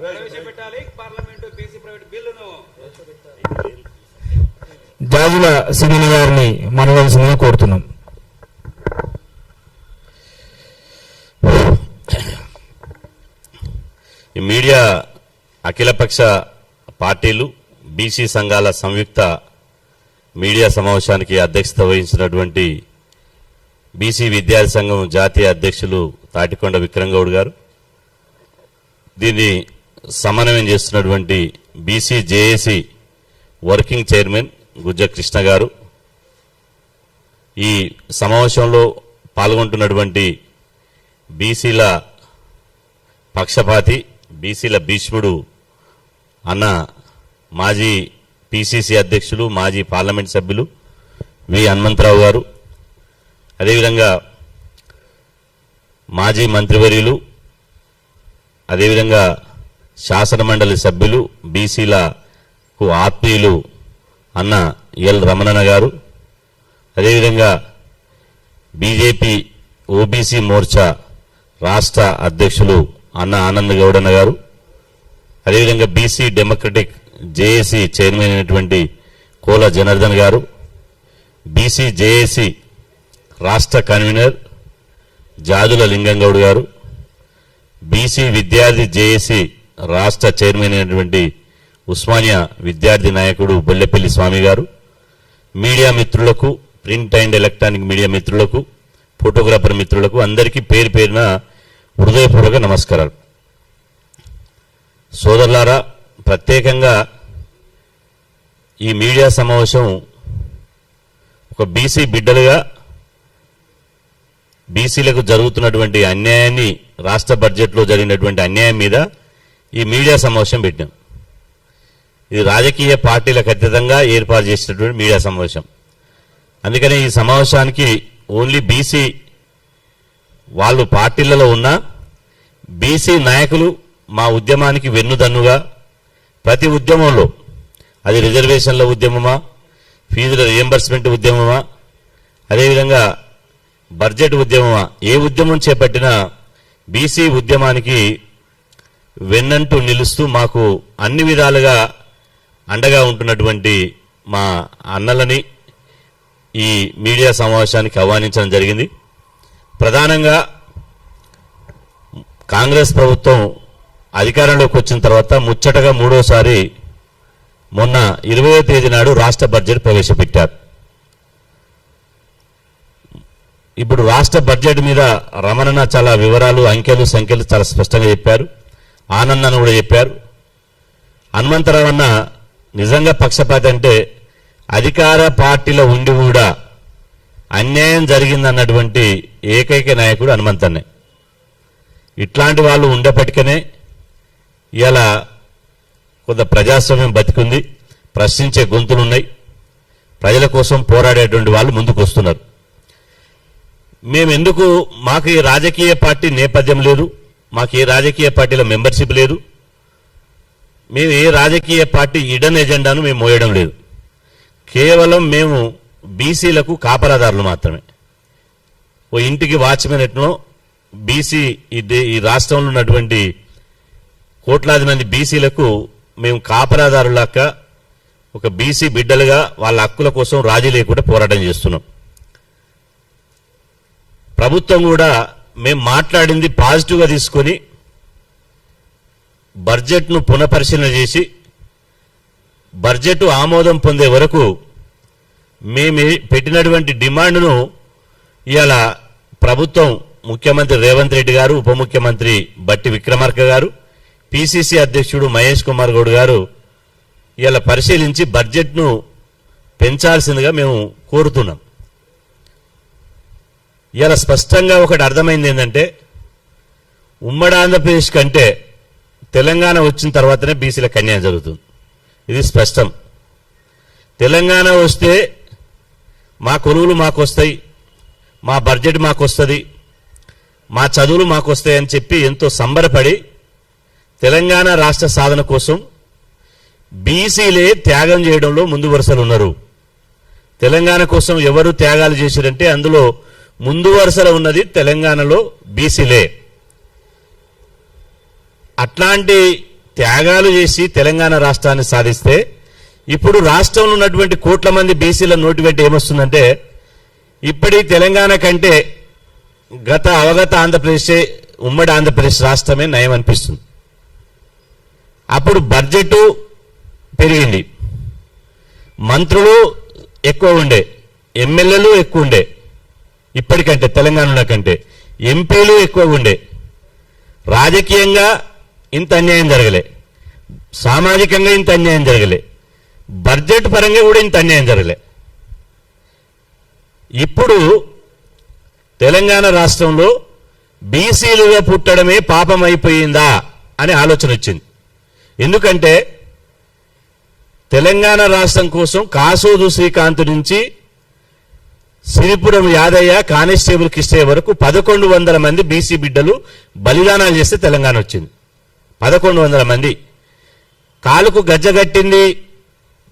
ప్రవేశపెట్టాలి పార్లమెంటు బీసీ ప్రైవేట్ బిల్లును. జాజుల శ్రీని గారిని మనవలసిందిగా కోరుతున్నాం. ఈ మీడియా అఖిలపక్ష పార్టీలు బీసీ సంఘాల సంయుక్త మీడియా సమావేశానికి అధ్యక్షత వహించినటువంటి బీసీ విద్యార్థి సంఘం జాతీయ అధ్యక్షులు తాటికొండ విక్రమ్ గారు, దీన్ని సమన్వయం చేస్తున్నటువంటి BC JAC working chairman Gujja Krishna గారు, ఈ సమావేశంలో పాల్గొంటున్నటువంటి బీసీల పక్షపాతి బీసీల భీష్ముడు అన్న మాజీ పిసిసి అధ్యక్షులు మాజీ పార్లమెంట్ సభ్యులు వి హనుమంతరావు గారు, అదేవిధంగా మాజీ మంత్రివర్యులు అదేవిధంగా శాసనమండలి సభ్యులు బీసీలకు ఆత్మీయులు అన్న ఎల్ రమణన్న గారు, అదేవిధంగా బీజేపీ ఓబీసీ మోర్చా రాష్ట్ర అధ్యక్షులు అన్న ఆనంద్ గౌడన్న గారు, అదేవిధంగా బీసీ డెమోక్రటిక్ జేఏసీ చైర్మన్ అయినటువంటి కోల జనార్దన్ గారు, బీసీ జేఏసీ రాష్ట్ర కన్వీనర్ జాదుల లింగంగౌడ్ గారు, బీసీ విద్యార్థి జేఏసీ రాష్ట్ర చైర్మన్ అయినటువంటి ఉస్మానియా విద్యార్థి నాయకుడు బొల్లెపల్లి స్వామి గారు, మీడియా మిత్రులకు ప్రింట్ అండ్ ఎలక్ట్రానిక్ మీడియా మిత్రులకు ఫోటోగ్రాఫర్ మిత్రులకు అందరికీ పేరు పేరున హృదయపూర్వక నమస్కారాలు. సోదరులారా, ప్రత్యేకంగా ఈ మీడియా సమావేశం ఒక బీసీ బిడ్డలుగా బీసీలకు జరుగుతున్నటువంటి అన్యాయాన్ని, రాష్ట్ర బడ్జెట్లో జరిగినటువంటి అన్యాయం మీద ఈ మీడియా సమావేశం పెట్టాం. ఇది రాజకీయ పార్టీలకు అతీతంగా ఏర్పాటు చేసినటువంటి మీడియా సమావేశం. అందుకని ఈ సమావేశానికి ఓన్లీ బీసీ వాళ్ళు పార్టీలలో ఉన్న బీసీ నాయకులు మా ఉద్యమానికి వెన్నుదన్నుగా ప్రతి ఉద్యమంలో, అది రిజర్వేషన్ల ఉద్యమమా, ఫీజుల రియంబర్స్మెంట్ ఉద్యమమా, అదేవిధంగా బడ్జెట్ ఉద్యమమా, ఏ ఉద్యమం చేపట్టినా బీసీ ఉద్యమానికి వెన్నంటూ నిలుస్తూ మాకు అన్ని విధాలుగా అండగా ఉంటున్నటువంటి మా అన్నలని ఈ మీడియా సమావేశానికి ఆహ్వానించడం జరిగింది. ప్రధానంగా కాంగ్రెస్ ప్రభుత్వం అధికారంలోకి వచ్చిన తర్వాత ముచ్చటగా మూడోసారి మొన్న 20వ తేదీ నాడు రాష్ట్ర బడ్జెట్ ప్రవేశపెట్టారు. ఇప్పుడు రాష్ట్ర బడ్జెట్ మీద రమణన్న చాలా వివరాలు, అంకెలు సంఖ్యలు చాలా స్పష్టంగా చెప్పారు. ఆనందన్న కూడా చెప్పారు. హనుమంతరావు అన్న నిజంగా పక్షపాతి అంటే అధికార పార్టీలో ఉండి కూడా అన్యాయం జరిగిందన్నటువంటి ఏకైక నాయకుడు హనుమంతన్నే. ఇట్లాంటి వాళ్ళు ఉండేప్పటికనే ఇలా కొంత ప్రజాస్వామ్యం బతికుంది, ప్రశ్నించే గొంతులున్నాయి, ప్రజల కోసం పోరాడేటువంటి వాళ్ళు ముందుకు వస్తున్నారు. మేమెందుకు, మాకు ఈ రాజకీయ పార్టీ నేపథ్యం లేదు, మాకు ఏ రాజకీయ పార్టీలో మెంబర్షిప్ లేదు, మేము ఏ రాజకీయ పార్టీ ఇడన్ ఎజెండాను మేము మోయడం లేదు. కేవలం మేము బీసీలకు కాపలాదారులు మాత్రమే. ఓ ఇంటికి వాచ్మెన్ ఎట్నో బీసీ ఈ రాష్ట్రంలో ఉన్నటువంటి కోట్లాది మంది బీసీలకు మేము కాపలాదారులాక ఒక బీసీ బిడ్డలుగా వాళ్ళ హక్కుల కోసం రాజీ లేకుండా పోరాటం చేస్తున్నాం. ప్రభుత్వం కూడా మేము మాట్లాడింది పాజిటివ్గా తీసుకొని బడ్జెట్ను పునఃపరిశీలన చేసి బడ్జెట్ ఆమోదం పొందే వరకు మేము పెట్టినటువంటి డిమాండ్ను ఇవాళ ప్రభుత్వం, ముఖ్యమంత్రి రేవంత్ రెడ్డి గారు, ఉప ముఖ్యమంత్రి బట్టి విక్రమార్క గారు, పిసిసి అధ్యక్షుడు మహేష్ కుమార్ గౌడ్ గారు ఇవాళ పరిశీలించి బడ్జెట్ను పెంచాల్సిందిగా మేము కోరుతున్నాం. ఇవాళ స్పష్టంగా ఒకటి అర్థమైంది ఏంటంటే, ఉమ్మడి ఆంధ్రప్రదేశ్ కంటే తెలంగాణ వచ్చిన తర్వాతనే బీసీలకు అన్యాయం జరుగుతుంది. ఇది స్పష్టం. తెలంగాణ వస్తే మా కొలువులు మాకు వస్తాయి, మా బడ్జెట్ మాకు వస్తుంది, మా చదువులు మాకు వస్తాయి అని చెప్పి ఎంతో సంబరపడి తెలంగాణ రాష్ట్ర సాధన కోసం బీసీలే త్యాగం చేయడంలో ముందు వరుసలు ఉన్నారు. తెలంగాణ కోసం ఎవరు త్యాగాలు చేశారంటే అందులో ముందు వరుసలో ఉన్నది తెలంగాణలో బీసీలే. అట్లాంటి త్యాగాలు చేసి తెలంగాణ రాష్ట్రాన్ని సాధిస్తే ఇప్పుడు రాష్ట్రంలో ఉన్నటువంటి కోట్ల మంది బీసీల నోటి వెంట ఏమొస్తుందంటే, ఇప్పటి తెలంగాణ కంటే గత అవగత ఆంధ్రప్రదేశ్, ఉమ్మడి ఆంధ్రప్రదేశ్ రాష్ట్రమే నయం అనిపిస్తుంది. అప్పుడు బడ్జెట్ పెరిగింది, మంత్రులు ఎక్కువ ఉండే, ఎమ్మెల్యేలు ఎక్కువ ఉండే, ఇప్పటికంటే తెలంగాణలో కంటే ఎంపీలు ఎక్కువ ఉండే. రాజకీయంగా ఇంత అన్యాయం జరగలే, సామాజికంగా ఇంత అన్యాయం జరగలే, బడ్జెట్ పరంగా కూడా ఇంత అన్యాయం జరగలే. ఇప్పుడు తెలంగాణ రాష్ట్రంలో బీసీలుగా పుట్టడమే పాపం అయిపోయిందా అనే ఆలోచన వచ్చింది. ఎందుకంటే తెలంగాణ రాష్ట్రం కోసం కాసోదు శ్రీకాంత్ నుంచి సిరిపురం యాదయ్య, కానిస్టేబుల్ కిష్టయ్య వరకు 1100 మంది బీసీ బిడ్డలు బలిదానాలు చేస్తే తెలంగాణ వచ్చింది. 1100 మంది కాలుకు గజ్జగట్టింది,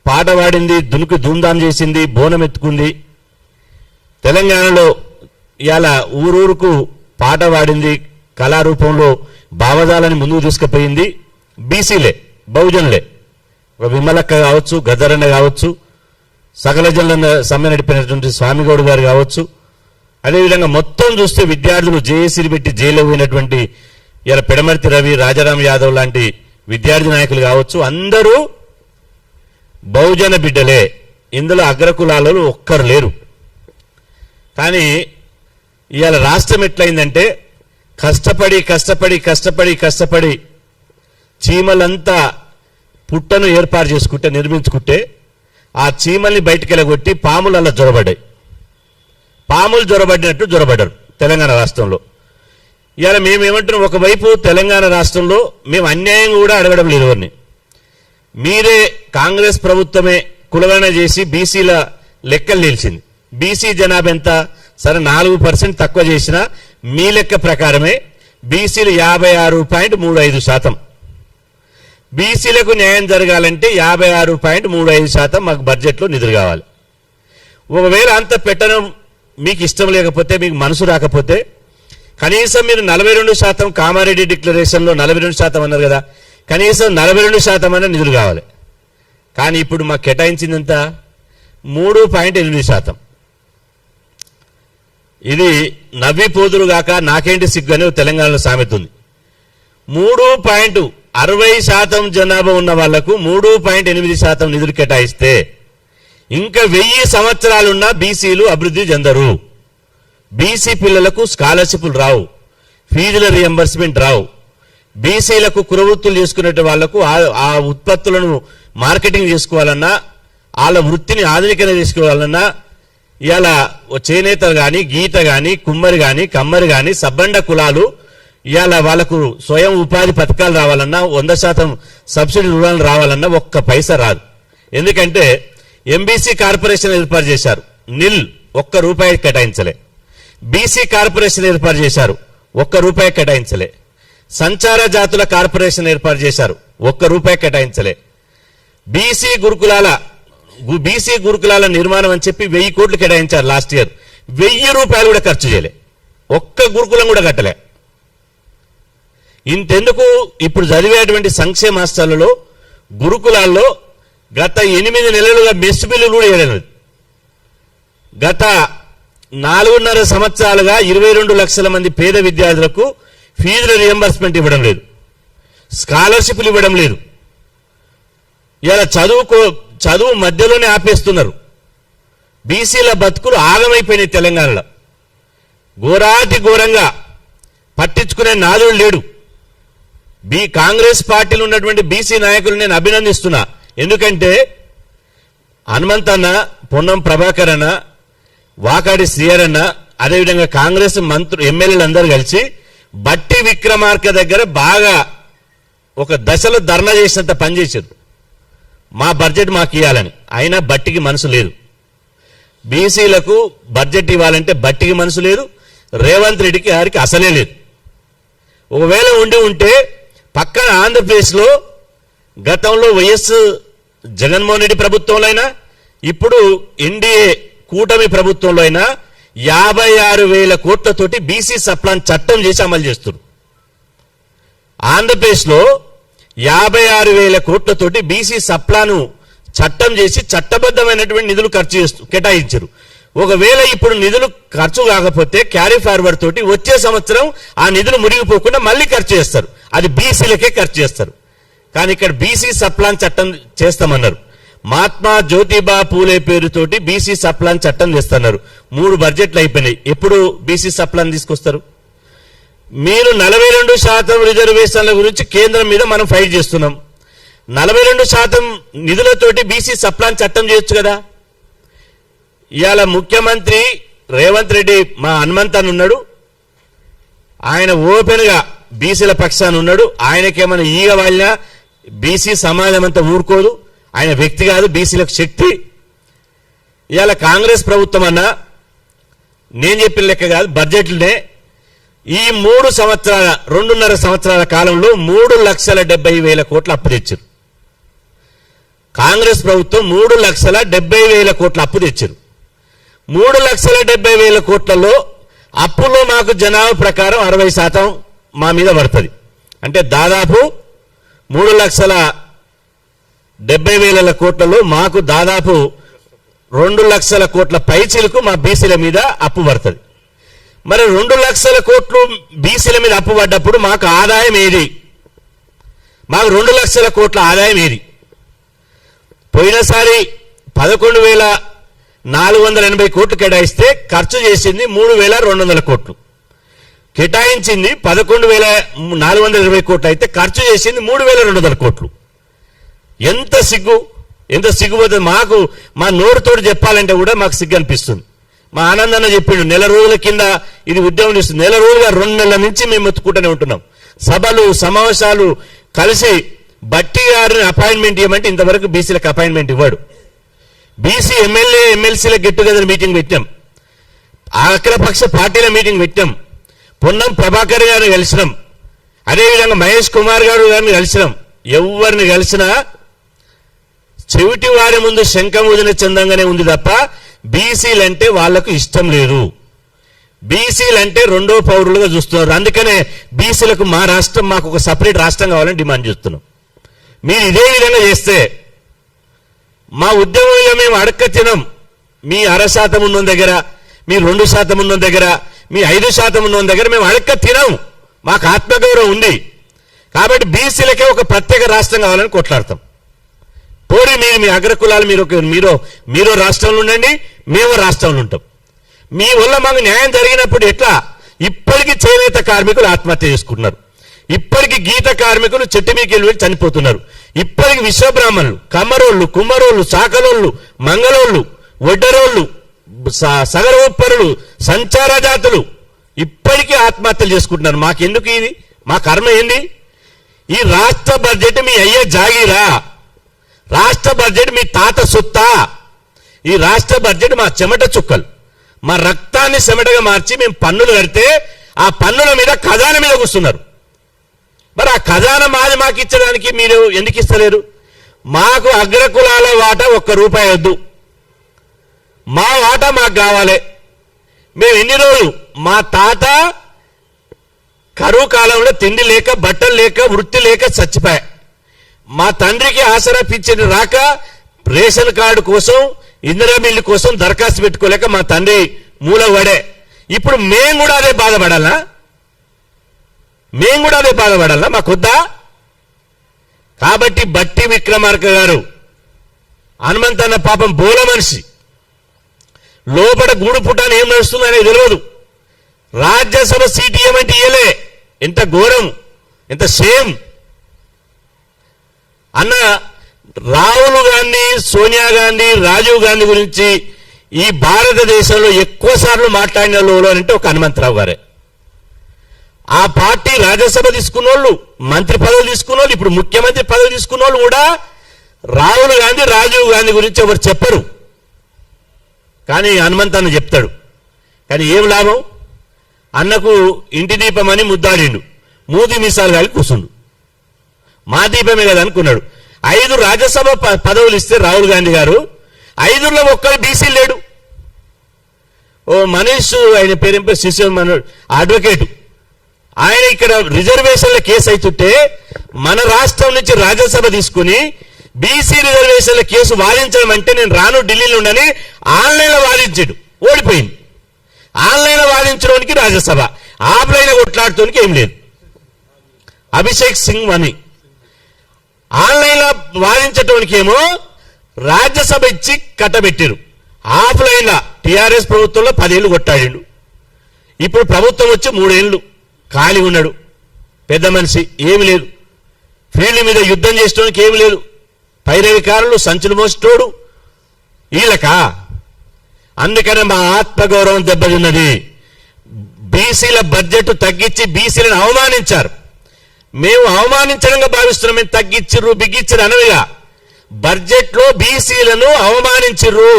పాట పాడింది, దునికి ధూమ్ధాం చేసింది, బోనం ఎత్తుకుంది. తెలంగాణలో ఇవాళ ఊరూరుకు పాట పాడింది, కళారూపంలో భావజాలని ముందుకు తీసుకుపోయింది బీసీలే, బహుజనులే. ఒక విమలక్క కావచ్చు, గద్దరన్న కావచ్చు, సకల జనుల సమ్మె నడిపినటువంటి స్వామిగౌడ్ గారు కావచ్చు, అదేవిధంగా మొత్తం చూస్తే విద్యార్థులు జేఏసీలు పెట్టి జైల్లో పోయినటువంటి ఇలా పెడమర్తి రవి, రాజారాం యాదవ్ లాంటి విద్యార్థి నాయకులు కావచ్చు, అందరూ బహుజన బిడ్డలే. ఇందులో అగ్రకులాలలో ఒక్కరు లేరు. కానీ ఇవాళ రాష్ట్రం ఎట్లయిందంటే, కష్టపడి కష్టపడి కష్టపడి కష్టపడి చీమలంతా పుట్టను ఏర్పాటు చేసుకుంటే, నిర్మించుకుంటే ఆ చీమల్ని బయటికి వెళ్ళగొట్టి పాములు అలా జొరబడ్డాయి. పాములు జొరబడినట్టు జొరబడ్డారు తెలంగాణ రాష్ట్రంలో. ఇవాళ మేమేమంటున్నాం, ఒకవైపు తెలంగాణ రాష్ట్రంలో మేము అన్యాయం కూడా అడగడం లేదు ఎవరిని. మీరే కాంగ్రెస్ ప్రభుత్వమే కులగణన చేసి బీసీల లెక్కలు నిలిచింది. బీసీ జనాభా ఎంత? సరే 4% తక్కువ చేసినా మీ లెక్క ప్రకారమే బీసీలు 56.35%. బీసీలకు న్యాయం జరగాలంటే 56.35% మాకు బడ్జెట్లో నిధులు కావాలి. ఒకవేళ అంత పెట్టడం మీకు ఇష్టం లేకపోతే, మీకు మనసు రాకపోతే, కనీసం మీరు 42% కామారెడ్డి డిక్లరేషన్లో 42% అన్నారు కదా, కనీసం 42% అనే నిధులు కావాలి. కానీ ఇప్పుడు మాకు కేటాయించింది ఎంత? 3.8%. ఇది నవ్విపోదురు గాక నాకేంటి సిగ్గు అని తెలంగాణలో సామెత ఉంది. 3.60% జనాభా ఉన్న వాళ్లకు 3.8% నిధులు కేటాయిస్తే ఇంకా 1000 సంవత్సరాలున్న బీసీలు అభివృద్ధి చెందరు. బీసీ పిల్లలకు స్కాలర్షిప్లు రావు, ఫీజుల రియంబర్స్మెంట్ రావు, బీసీలకు కురవృత్తులు చేసుకునే వాళ్లకు ఆ ఉత్పత్తులను మార్కెటింగ్ చేసుకోవాలన్నా, వాళ్ళ వృత్తిని ఆధునికరణ చేసుకోవాలన్నా ఇవాళ చేనేతలు కానీ, గీత కానీ, కుమ్మరి కానీ, కమ్మరి కానీ, సబ్బండ కులాలు ఇవాళ వాళ్ళకు స్వయం ఉపాధి పథకాలు రావాలన్నా, 100% సబ్సిడీ రుణాలు రావాలన్నా ఒక్క పైసా రాదు. ఎందుకంటే ఎంబీసీ కార్పొరేషన్ ఏర్పాటు చేశారు, నిల్, ₹1 కేటాయించలే. బీసీ కార్పొరేషన్ ఏర్పాటు చేశారు, ₹1 కేటాయించలే. సంచార జాతుల కార్పొరేషన్ ఏర్పాటు చేశారు, ₹1 కేటాయించలే. బీసీ గురుకులాల నిర్మాణం అని చెప్పి 1000 కోట్లు కేటాయించారు లాస్ట్ ఇయర్. ₹1000 కూడా ఖర్చు చేయలే, ఒక్క గురుకులం కూడా కట్టలే. ఇంతెందుకు, ఇప్పుడు చదివేటువంటి సంక్షేమ హాస్టళ్లలో, గురుకులాల్లో గత 8 నెలలుగా మెస్ బిల్లులు కూడా వేయలేదు. గత 4.5 సంవత్సరాలుగా 22 లక్షల మంది పేద విద్యార్థులకు ఫీజుల రియంబర్స్మెంట్ ఇవ్వడం లేదు, స్కాలర్షిప్లు ఇవ్వడం లేదు. ఇలా చదువు మధ్యలోనే ఆపేస్తున్నారు. బీసీల బతుకులు ఆగమైపోయినాయి తెలంగాణలో. ఘోరంగా పట్టించుకునే నాదుడు లేడు. కాంగ్రెస్ పార్టీలో ఉన్నటువంటి బీసీ నాయకులు నేను అభినందిస్తున్నా. ఎందుకంటే హనుమంతన్న, పొన్నం ప్రభాకర్ అన్న, వాకాడి శ్రీహర్ అన్న, అదేవిధంగా కాంగ్రెస్ మంత్రులు, ఎమ్మెల్యేలు అందరూ కలిసి బట్టి విక్రమార్క దగ్గర బాగా ఒక దశలో ధర్నా చేసినంత పనిచేశారు. మా బడ్జెట్ మాకు ఇవ్వాలని. అయినా బట్టికి మనసు లేదు. బీసీలకు బడ్జెట్ ఇవ్వాలంటే బట్టికి మనసు లేదు, రేవంత్ రెడ్డికి గారికి అసలే లేదు. ఒకవేళ ఉంటే పక్కన ఆంధ్రప్రదేశ్లో గతంలో వైఎస్ జగన్మోహన్ రెడ్డి ప్రభుత్వంలో అయినా, ఇప్పుడు ఎన్డీఏ కూటమి ప్రభుత్వంలో అయినా 56,000 కోట్లతోటి బీసీ సప్లాన్ చట్టం చేసి అమలు చేస్తున్నారు. ఆంధ్రప్రదేశ్లో 56,000 కోట్లతోటి బీసీ సప్లాను చట్టం చేసి చట్టబద్ధమైనటువంటి నిధులు కేటాయించారు. ఒకవేళ ఇప్పుడు నిధులు ఖర్చు కాకపోతే క్యారీ ఫార్వర్డ్ తోటి వచ్చే సంవత్సరం ఆ నిధులు మురిగిపోకుండా మళ్ళీ ఖర్చు చేస్తారు. అది బీసీలకే ఖర్చు చేస్తారు. కానీ ఇక్కడ బీసీ సప్లాన్ చట్టం చేస్తామన్నారు. మహాత్మా జ్యోతిబా పూలే పేరుతోటి బీసీ సప్లాన్ చట్టం చేస్తున్నారు. 3 బడ్జెట్లు అయిపోయినాయి. ఎప్పుడు బీసీ సప్లాన్ తీసుకొస్తారు? మీరు 42% రిజర్వేషన్ల గురించి కేంద్రం మీద మనం ఫైట్ చేస్తున్నాం. 42% నిధులతోటి బీసీ సప్లాన్ చట్టం చేయొచ్చు కదా. ఇవాళ ముఖ్యమంత్రి రేవంత్ రెడ్డి మా హనుమంతన్ ఉన్నాడు, ఆయన ఓపెన్ గా బీసీల పక్షాన ఉన్నాడు. ఆయనకేమైనా ఈగ వాళ్ళ బీసీ సమాజం అంతా ఊరుకోదు. ఆయన వ్యక్తి కాదు, బీసీలకు శక్తి. ఇవాళ కాంగ్రెస్ ప్రభుత్వం అన్నా నేను చెప్పిన లెక్క కాదు, బడ్జెట్లనే ఈ 2.5 సంవత్సరాల కాలంలో 3,70,000 కోట్ల అప్పు తెచ్చారు. కాంగ్రెస్ ప్రభుత్వం 3,70,000 కోట్ల అప్పు తెచ్చారు. 3,70,000 కోట్లలో అప్పులో మాకు జనాభా ప్రకారం 60% మా మీద పడుతుంది. అంటే దాదాపు 3,70,000 కోట్లలో మాకు దాదాపు 2 లక్షల కోట్ల పైచీలకు మా బీసీల మీద అప్పు పడుతుంది. మరి 2 లక్షల కోట్లు బీసీల మీద అప్పు పడ్డప్పుడు మాకు ఆదాయం ఏది? మాకు 2 లక్షల కోట్ల ఆదాయం ఏది? పోయినసారి 11,480 కోట్లు కేటాయిస్తే ఖర్చు చేసింది 3,200 కోట్లు. కేటాయించింది 11,420 కోట్లు అయితే ఖర్చు చేసింది 3,200 కోట్లు. ఎంత సిగ్గుపోతుంది మాకు. మా నోరుతోటి చెప్పాలంటే కూడా మాకు సిగ్గు అనిపిస్తుంది. మా ఆనందన్న చెప్పిండు, నెల రోజుల కింద ఇది ఉద్యమం చేస్తుంది. నెల రోజులుగా 2 నెలల నుంచి మేము ఎత్తుకుంటూనే ఉంటున్నాం. సభలు సమావేశాలు కలిసి బట్టి గారిని అపాయింట్మెంట్ ఇవ్వమంటే ఇంతవరకు బీసీలకు అపాయింట్మెంట్ ఇవ్వడు. బీసీ ఎమ్మెల్యే ఎమ్మెల్సీల గెట్ టుగెదర్ మీటింగ్ పెట్టాం, అఖిలపక్ష పార్టీల మీటింగ్ పెట్టాం, పొన్నం ప్రభాకర్ గారిని కలిసినాం, అదేవిధంగా మహేష్ కుమార్ గారిని కలిసినాం. ఎవరిని కలిసినా చెవిటి వారి ముందు శంఖమూదిన చందంగానే ఉంది తప్ప బీసీలంటే వాళ్లకు ఇష్టం లేదు. బీసీలంటే 2వ పౌరులుగా చూస్తున్నారు. అందుకనే బీసీలకు మా రాష్ట్రం, మాకు ఒక సపరేట్ రాష్ట్రం కావాలని డిమాండ్ చేస్తున్నాం. మీరు ఇదే విధంగా చేస్తే మా ఉద్యమంలో మేము అడక్క తినం. మీ 0.5% ఉన్న దగ్గర, మీ 2% ఉన్న దగ్గర, మీ 5% ఉన్న దగ్గర మేము అడక్క తినం. మాకు ఆత్మగౌరవం ఉంది కాబట్టి బీసీలకే ఒక ప్రత్యేక రాష్ట్రం కావాలని కొట్లాడతాం. పోనీ మీ అగ్రకులాలు మీరు రాష్ట్రంలో ఉండండి, మేము రాష్ట్రంలో ఉంటాం. మీ వల్ల మాకు న్యాయం జరిగినప్పుడు ఎట్లా? ఇప్పటికీ చేనేత కార్మికులు ఆత్మహత్య చేసుకుంటున్నారు. ఇప్పటికీ గీత కార్మికులు చెట్టు మీకు వెళ్ళి చనిపోతున్నారు. ఇప్పటికి విశ్వబ్రాహ్మణులు, కమ్మరోళ్ళు, కుమ్మరోళ్ళు, సాకలోళ్ళు, మంగళోళ్ళు, ఒడ్డరోళ్ళు, సగర ఉత్పరులు, సంచార జాతులు ఇప్పటికీ ఆత్మహత్యలు చేసుకుంటున్నారు. మాకెందుకు ఇది? మా కర్మ ఏంది? ఈ రాష్ట్ర బడ్జెట్ మీ అయ్యే జాగీరా? రాష్ట్ర బడ్జెట్ మీ తాత సొత్తా? ఈ రాష్ట్ర బడ్జెట్ మా చెమట చుక్కలు, మా రక్తాన్ని చెమటగా మార్చి మేము పన్నులు కడితే ఆ పన్నుల మీద ఖజానా మీద కూర్చున్నారు. మరి ఆ ఖజానా మాది మాకు ఇచ్చడానికి మీరు ఎందుకు ఇస్తలేరు? మాకు అగ్రకులాల వాటా ₹1 వద్దు, మా వాటా మాకు కావాలి. మేము ఎన్ని రోజులు మా తాత కరువు కాలంలో తిండి లేక, బట్టలు లేక, వృత్తి లేక చచ్చిపోయా. మా తండ్రికి ఆసరా పింఛను రాక రేషన్ కార్డు కోసం, ఇందిరా మిల్లు కోసం దరఖాస్తు పెట్టుకోలేక మా తండ్రి మూలపడే. ఇప్పుడు మేము కూడా అదే బాధపడాలా? మాకొద్దా? కాబట్టి బట్టి విక్రమార్క గారు, హనుమంతన్న పాపం బోల మనిషి, లోపల గూడు పుట్టాను ఏం నడుస్తుందనేది తెలియదు. రాజ్యసభ సీట్ ఇవ్వమంటే ఇయ్యలే. ఎంత ఘోరం, ఎంత షేమ్. అన్న రాహుల్ గాంధీ, సోనియా గాంధీ, రాజీవ్ గాంధీ గురించి ఈ భారతదేశంలో ఎక్కువ సార్లు మాట్లాడిన వాళ్ళు అంటే ఒక హనుమంతరావు గారే. ఆ పార్టీ రాజ్యసభ తీసుకున్న వాళ్ళు, మంత్రి పదవి తీసుకున్న వాళ్ళు, ఇప్పుడు ముఖ్యమంత్రి పదవి తీసుకున్న వాళ్ళు కూడా రాహుల్ గాంధీ, రాజీవ్ గాంధీ గురించి ఎవరు చెప్పరు. కానీ హనుమంతన్న చెప్తాడు. కానీ ఏం లాభం? అన్నకు ఇంటి దీపం అని ముద్దాడిండు, మూది మీసాలు కాలి కూర్చుండు. మా దీపమే కదా అనుకున్నాడు. 5 రాజ్యసభ పదవులు ఇస్తే రాహుల్ గాంధీ గారు 5లో ఒక్కరు బీసీ లేడు. ఓ మనీష్, ఆయన పేరు శిశు అడ్వకేటు, ఆయన ఇక్కడ రిజర్వేషన్ల కేసు అవుతుంటే మన రాష్ట్రం నుంచి రాజ్యసభ తీసుకుని బీసీ రిజర్వేషన్ల కేసు వాదించడం అంటే నేను రాను ఢిల్లీలో ఉండని ఆన్లైన్లో వాదించాడు, ఓడిపోయింది. ఆన్లైన్లో వాదించడానికి రాజ్యసభ, ఆఫ్లైన్ కొట్లాడటానికి ఏం లేదు. అభిషేక్ సింగ్ అని ఆన్లైన్లో వాదించడానికి ఏమో రాజ్యసభ ఇచ్చి కట్టబెట్టారు. ఆఫ్లైన్లో టీఆర్ఎస్ ప్రభుత్వంలో 10 ఏళ్ళు కొట్టాడిండు. ఇప్పుడు ప్రభుత్వం వచ్చి 3 ఏళ్ళు ఖాళీ ఉన్నాడు. పెద్ద మనిషి, ఏమి లేదు. ఫీల్డ్ మీద యుద్ధం చేసడానికి ఏమి లేదు. పైరవికారులు, సంచులు మోసేటోడు వీళ్ళకా? అందుకనే మా ఆత్మగౌరవం దెబ్బతిన్నది. బీసీల బడ్జెట్ తగ్గించి బీసీలను అవమానించారు. మేము అవమానించడంగా భావిస్తున్నాం. మేము తగ్గించిర్రు, బిగ్గిచ్చిర్రు అనవిగా. బడ్జెట్ లో బీసీలను అవమానించిర్రు,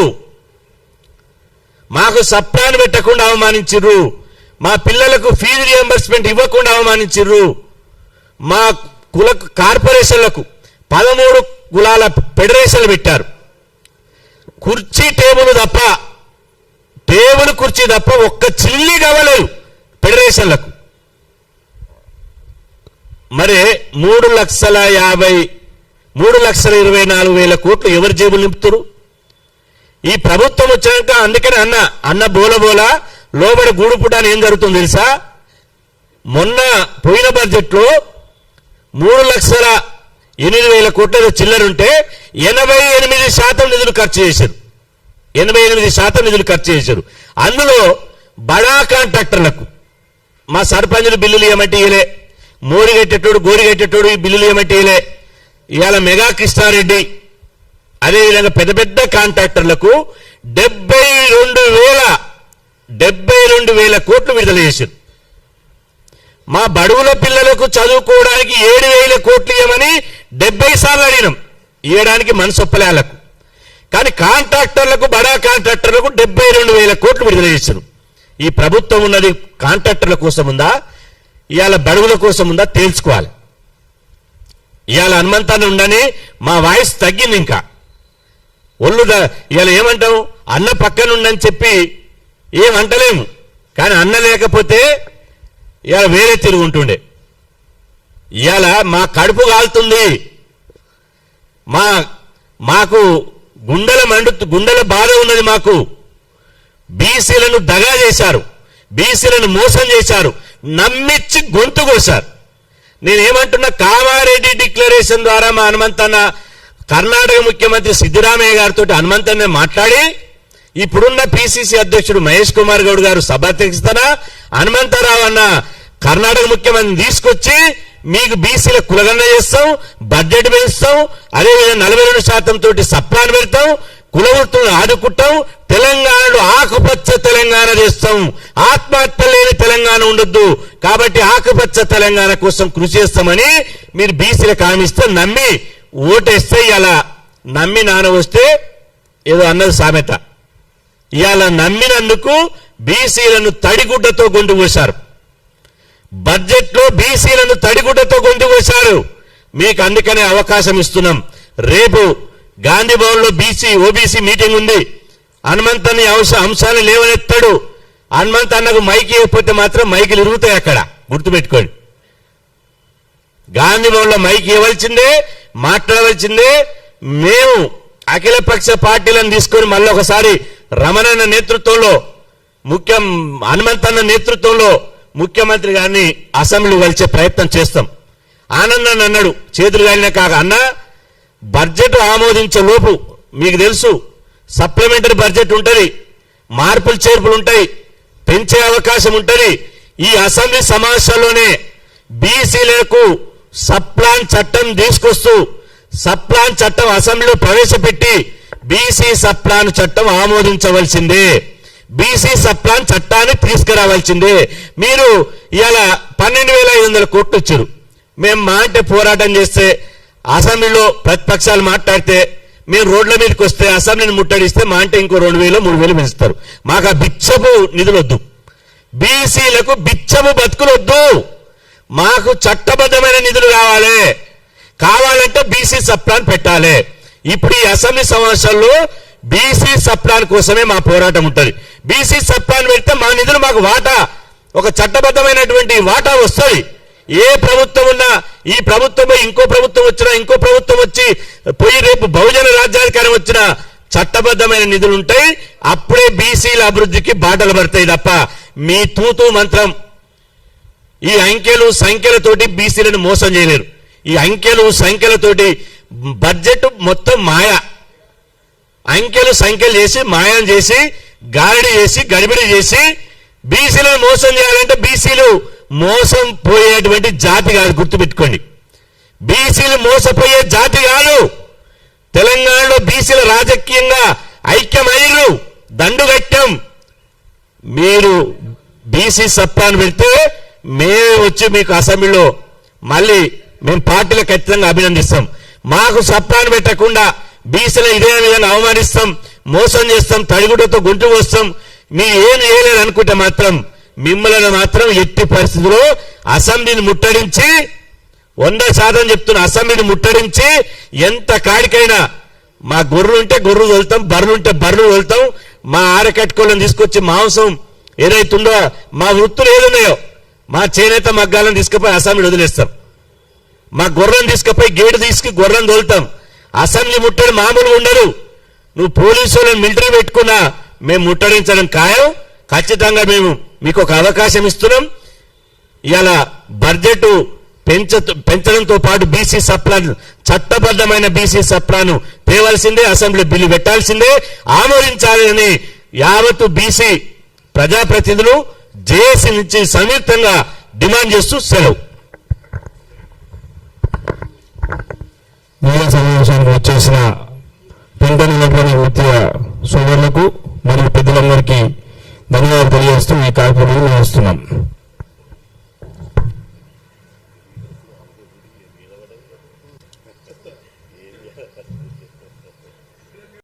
మాకు సప్లాన్ పెట్టకుండా అవమానించిర్రు, మా పిల్లలకు ఫీజు రియంబర్స్మెంట్ ఇవ్వకుండా అవమానించిర్రు, మా కుల కార్పొరేషన్లకు 13 కులాల ఫెడరేషన్లు పెట్టారు. కుర్చీ టేబుల్ కుర్చీ తప్ప ఒక్క చిల్లి కావలేదు ఫెడరేషన్లకు. మరి 3,24,000 కోట్లు ఎవరి జేబులు నింపుతారు? ఈ ప్రభుత్వం వచ్చాక. అందుకని అన్న బోల లోబడి గూడుపుటాన్ని ఏం జరుగుతుందో తెలుసా? మొన్న పోయిన బడ్జెట్ లో 3,08,000 కోట్ల చిల్లరుంటే 88% నిధులు ఖర్చు చేశారు. 88% నిధులు ఖర్చు చేశారు. అందులో బడా కాంట్రాక్టర్లకు మా సర్పంచులు బిల్లులు ఇవ్వమంటే ఇయలే, మోరి కట్టేటోడు, గోరి కట్టేటోడు ఈ బిల్లులు ఇవ్వమంటే ఇయలే. ఇవాళ మెగా కృష్ణారెడ్డి అదేవిధంగా పెద్ద పెద్ద కాంట్రాక్టర్లకు 72,000 కోట్లు విడుదల చేశారు. మా బడుగుల పిల్లలకు చదువుకోవడానికి 7,000 కోట్లు ఇవ్వమని 70 సార్లు అడిగినాం, ఇవ్వడానికి మనసొప్పలేలకు. కానీ కాంట్రాక్టర్లకు, బడా కాంట్రాక్టర్లకు 72,000 కోట్లు విడుదల చేశారు. ఈ ప్రభుత్వం ఉన్నది కాంట్రాక్టర్ల కోసం ఉందా, ఇవాళ బడుగుల కోసం ఉందా తేల్చుకోవాలి. ఇవాళ హనుమంతాన్ని ఉండని మా వాయిస్ తగ్గింది. ఇంకా ఒళ్ళు ఇవాళ ఏమంటాం? అన్న పక్కన ఉండని చెప్పి ఏమంటలేము. కానీ అన్న లేకపోతే ఇవాళ వేరే తిరుగుంటుండే. ఇవాళ మా కడుపు కాలుతుంది. మాకు గుండెల బాధ ఉన్నది. మాకు బీసీలను దగా చేశారు, బీసీలను మోసం చేశారు, నమ్మిచ్చి గొంతు కోశారు. నేనేమంటున్నా, కామారెడ్డి డిక్లరేషన్ ద్వారా మా హనుమంతన్న కర్ణాటక ముఖ్యమంత్రి సిద్ధరామయ్య గారితో హనుమంతన్నే మాట్లాడి ఇప్పుడున్న పిసిసి అధ్యక్షుడు మహేష్ కుమార్ గౌడ్ గారు సభాధ్యక్షతన హనుమంతరావు అన్న కర్ణాటక ముఖ్యమంత్రిని తీసుకొచ్చి మీకు బీసీల కులగన్న చేస్తాం, బడ్జెట్ పెంచుతాం, అదేవిధంగా 42% తోటి సప్లాన్ పెడతాం, కులవృత్తులను ఆదుకుంటాం, తెలంగాణలో ఆకుపచ్చ తెలంగాణ చేస్తాం, ఆత్మహత్య లేని తెలంగాణ ఉండొద్దు, కాబట్టి ఆకుపచ్చ తెలంగాణ కోసం కృషి చేస్తామని మీరు బీసీలకు హామీ ఇస్తే నమ్మి ఓటేస్తే ఇలా నమ్మి నాన్న వస్తే ఏదో అన్నది సామెత. ఇవాళ నమ్మినందుకు బీసీలను తడిగుడ్డతో గొంతు కోశారు. బడ్జెట్లో బీసీలను తడిగుడ్డతో గొంతు కోశారు. మీకు అందుకనే అవకాశం ఇస్తున్నాం. రేపు గాంధీ భవన్ లో ఓబీసీ మీటింగ్ ఉంది. హనుమంతని అంశాలు లేవనెత్తాడు. హనుమంత్ అన్నకు మైకి ఇవ్వకపోతే మాత్రం మైకులు ఇరుగుతాయి. అక్కడ గుర్తుపెట్టుకోండి. గాంధీ భవన్ లో మైకి ఇవ్వాల్సిందే, మాట్లాడవలసిందే. మేము అఖిలపక్ష పార్టీలను తీసుకొని మళ్ళీ ఒకసారి రమణన్న నేతృత్వంలో హనుమంతన్న నేతృత్వంలో ముఖ్యమంత్రి గారిని అసెంబ్లీ కలిసే ప్రయత్నం చేస్తాం. ఆనంద్ అన్నాడు చేతులు గాలిన కాక, అన్న బడ్జెట్ ఆమోదించే లోపు మీకు తెలుసు సప్లిమెంటరీ బడ్జెట్ ఉంటుంది, మార్పులు చేర్పులు ఉంటాయి, పెంచే అవకాశం ఉంటుంది. ఈ అసెంబ్లీ సమావేశాల్లోనే బీసీలకు సప్లాన్ చట్టం తీసుకొస్తూ సప్లాన్ చట్టం అసెంబ్లీలో ప్రవేశపెట్టి బీసీ సప్లాన్ చట్టం ఆమోదించవలసిందే, బీసీ సప్లాన్ చట్టాన్ని తీసుకురావాల్సిందే. మీరు ఇలా 12,500 కోట్లు ఇచ్చారు. మేము మా అంటే పోరాటం చేస్తే అసెంబ్లీలో ప్రతిపక్షాలు మాట్లాడితే మేము రోడ్ల మీదకి వస్తే అసెంబ్లీని ముట్టడిస్తే మా అంటే ఇంకో 2,000 3,000 పెంచుతారు. మాకు ఆ బిచ్చపు నిధులు వద్దు, బీసీలకు బిచ్చపు బతుకులు వద్దు, మాకు చట్టబద్ధమైన నిధులు కావాలంటే బీసీ సప్లాన్ పెట్టాలి. ఇప్పుడు ఈ అసెంబ్లీ సమావేశాల్లో బీసీ సప్లాన్ కోసమే మా పోరాటం ఉంటుంది. బీసీ సప్లాన్ పెడితే మా నిధులు మాకు వాటా, ఒక చట్టబద్ధమైనటువంటి వాటా వస్తుంది. ఏ ప్రభుత్వం ఉన్నా, ఈ ప్రభుత్వం ఇంకో ప్రభుత్వం వచ్చినా, ఇంకో ప్రభుత్వం వచ్చి పోయి రేపు బహుజన రాజ్యాధికారం వచ్చినా చట్టబద్ధమైన నిధులు ఉంటాయి. అప్పుడే బీసీల అభివృద్ధికి బాటలు పడతాయి తప్ప మీ తూతూ మంత్రం ఈ అంకెలు సంఖ్యలతోటి బీసీలను మోసం చేయలేరు. ఈ అంకెలు సంఖ్యలతోటి బడ్జెట్ మొత్తం మాయ, అంకెలు సంఖ్యలు చేసి మాయం చేసి గారడి చేసి గడిబిడి చేసి బీసీలను మోసం చేయాలంటే బీసీలు మోసం పోయేటువంటి జాతి కాదు, గుర్తుపెట్టుకోండి. బీసీలు మోసపోయే జాతి కాదు. తెలంగాణలో బీసీల రాజకీయంగా ఐక్యమయ్యారు, దండుగట్టం. మీరు బీసీ సప్లాన్ పెడితే మేమే వచ్చి మీకు అసెంబ్లీలో మళ్ళీ మేము పార్టీలకు ఖచ్చితంగా అభినందిస్తాం. మాకు సప్లాన్ పెట్టకుండా బీసీలు ఇదే విధంగా అవమానిస్తాం, మోసం చేస్తాం, తడిగుడ్డతో గొంతు వస్తాం. మీరు ఏం చేయలేదు అనుకుంటే మాత్రం మిమ్మల్ని మాత్రం ఎట్టి పరిస్థితుల్లో అసెంబ్లీని ముట్టడించి 100% చెప్తున్న అసెంబ్లీని ముట్టడించి ఎంత కాడికైనా మా గొర్రెలు ఉంటే గొర్రెలు తోలుతాం, బర్రెలు ఉంటే బర్రెలు తోలుతాం, మా ఆరకట్టుకోళ్ళని తీసుకొచ్చి మాంసం ఏదైతుందో మా వృత్తులు ఏదున్నాయో మా చేనేత మగ్గాలను తీసుకుపోయి అసెంబ్లీ వదిలేస్తాం. మా గొర్రెలను తీసుకుపోయి గేటు తీసుకు గొర్రెలను తోలుతాం. అసెంబ్లీ ముట్టడి మామూలుగా ఉండదు. నువ్వు పోలీసు వాళ్ళని మిలిటరీ పెట్టుకున్నా మేము ముట్టడించడం ఖాయం. ఖచ్చితంగా మేము మీకు ఒక అవకాశం ఇస్తున్నాం. ఇలా బడ్జెట్ పెంచడంతో పాటు బీసీ సప్లాన్, చట్టబద్ధమైన బీసీ సప్లాను తేవాల్సిందే, అసెంబ్లీ బిల్లు పెట్టాల్సిందే, ఆమోదించాలని యావత్తు బీసీ ప్రజాప్రతినిధులు జేఏసీ నుంచి సంయుక్తంగా డిమాండ్ చేస్తూ సెలవు. మీడియా సమావేశానికి వచ్చేసిన పెంటని విద్య సోదరులకు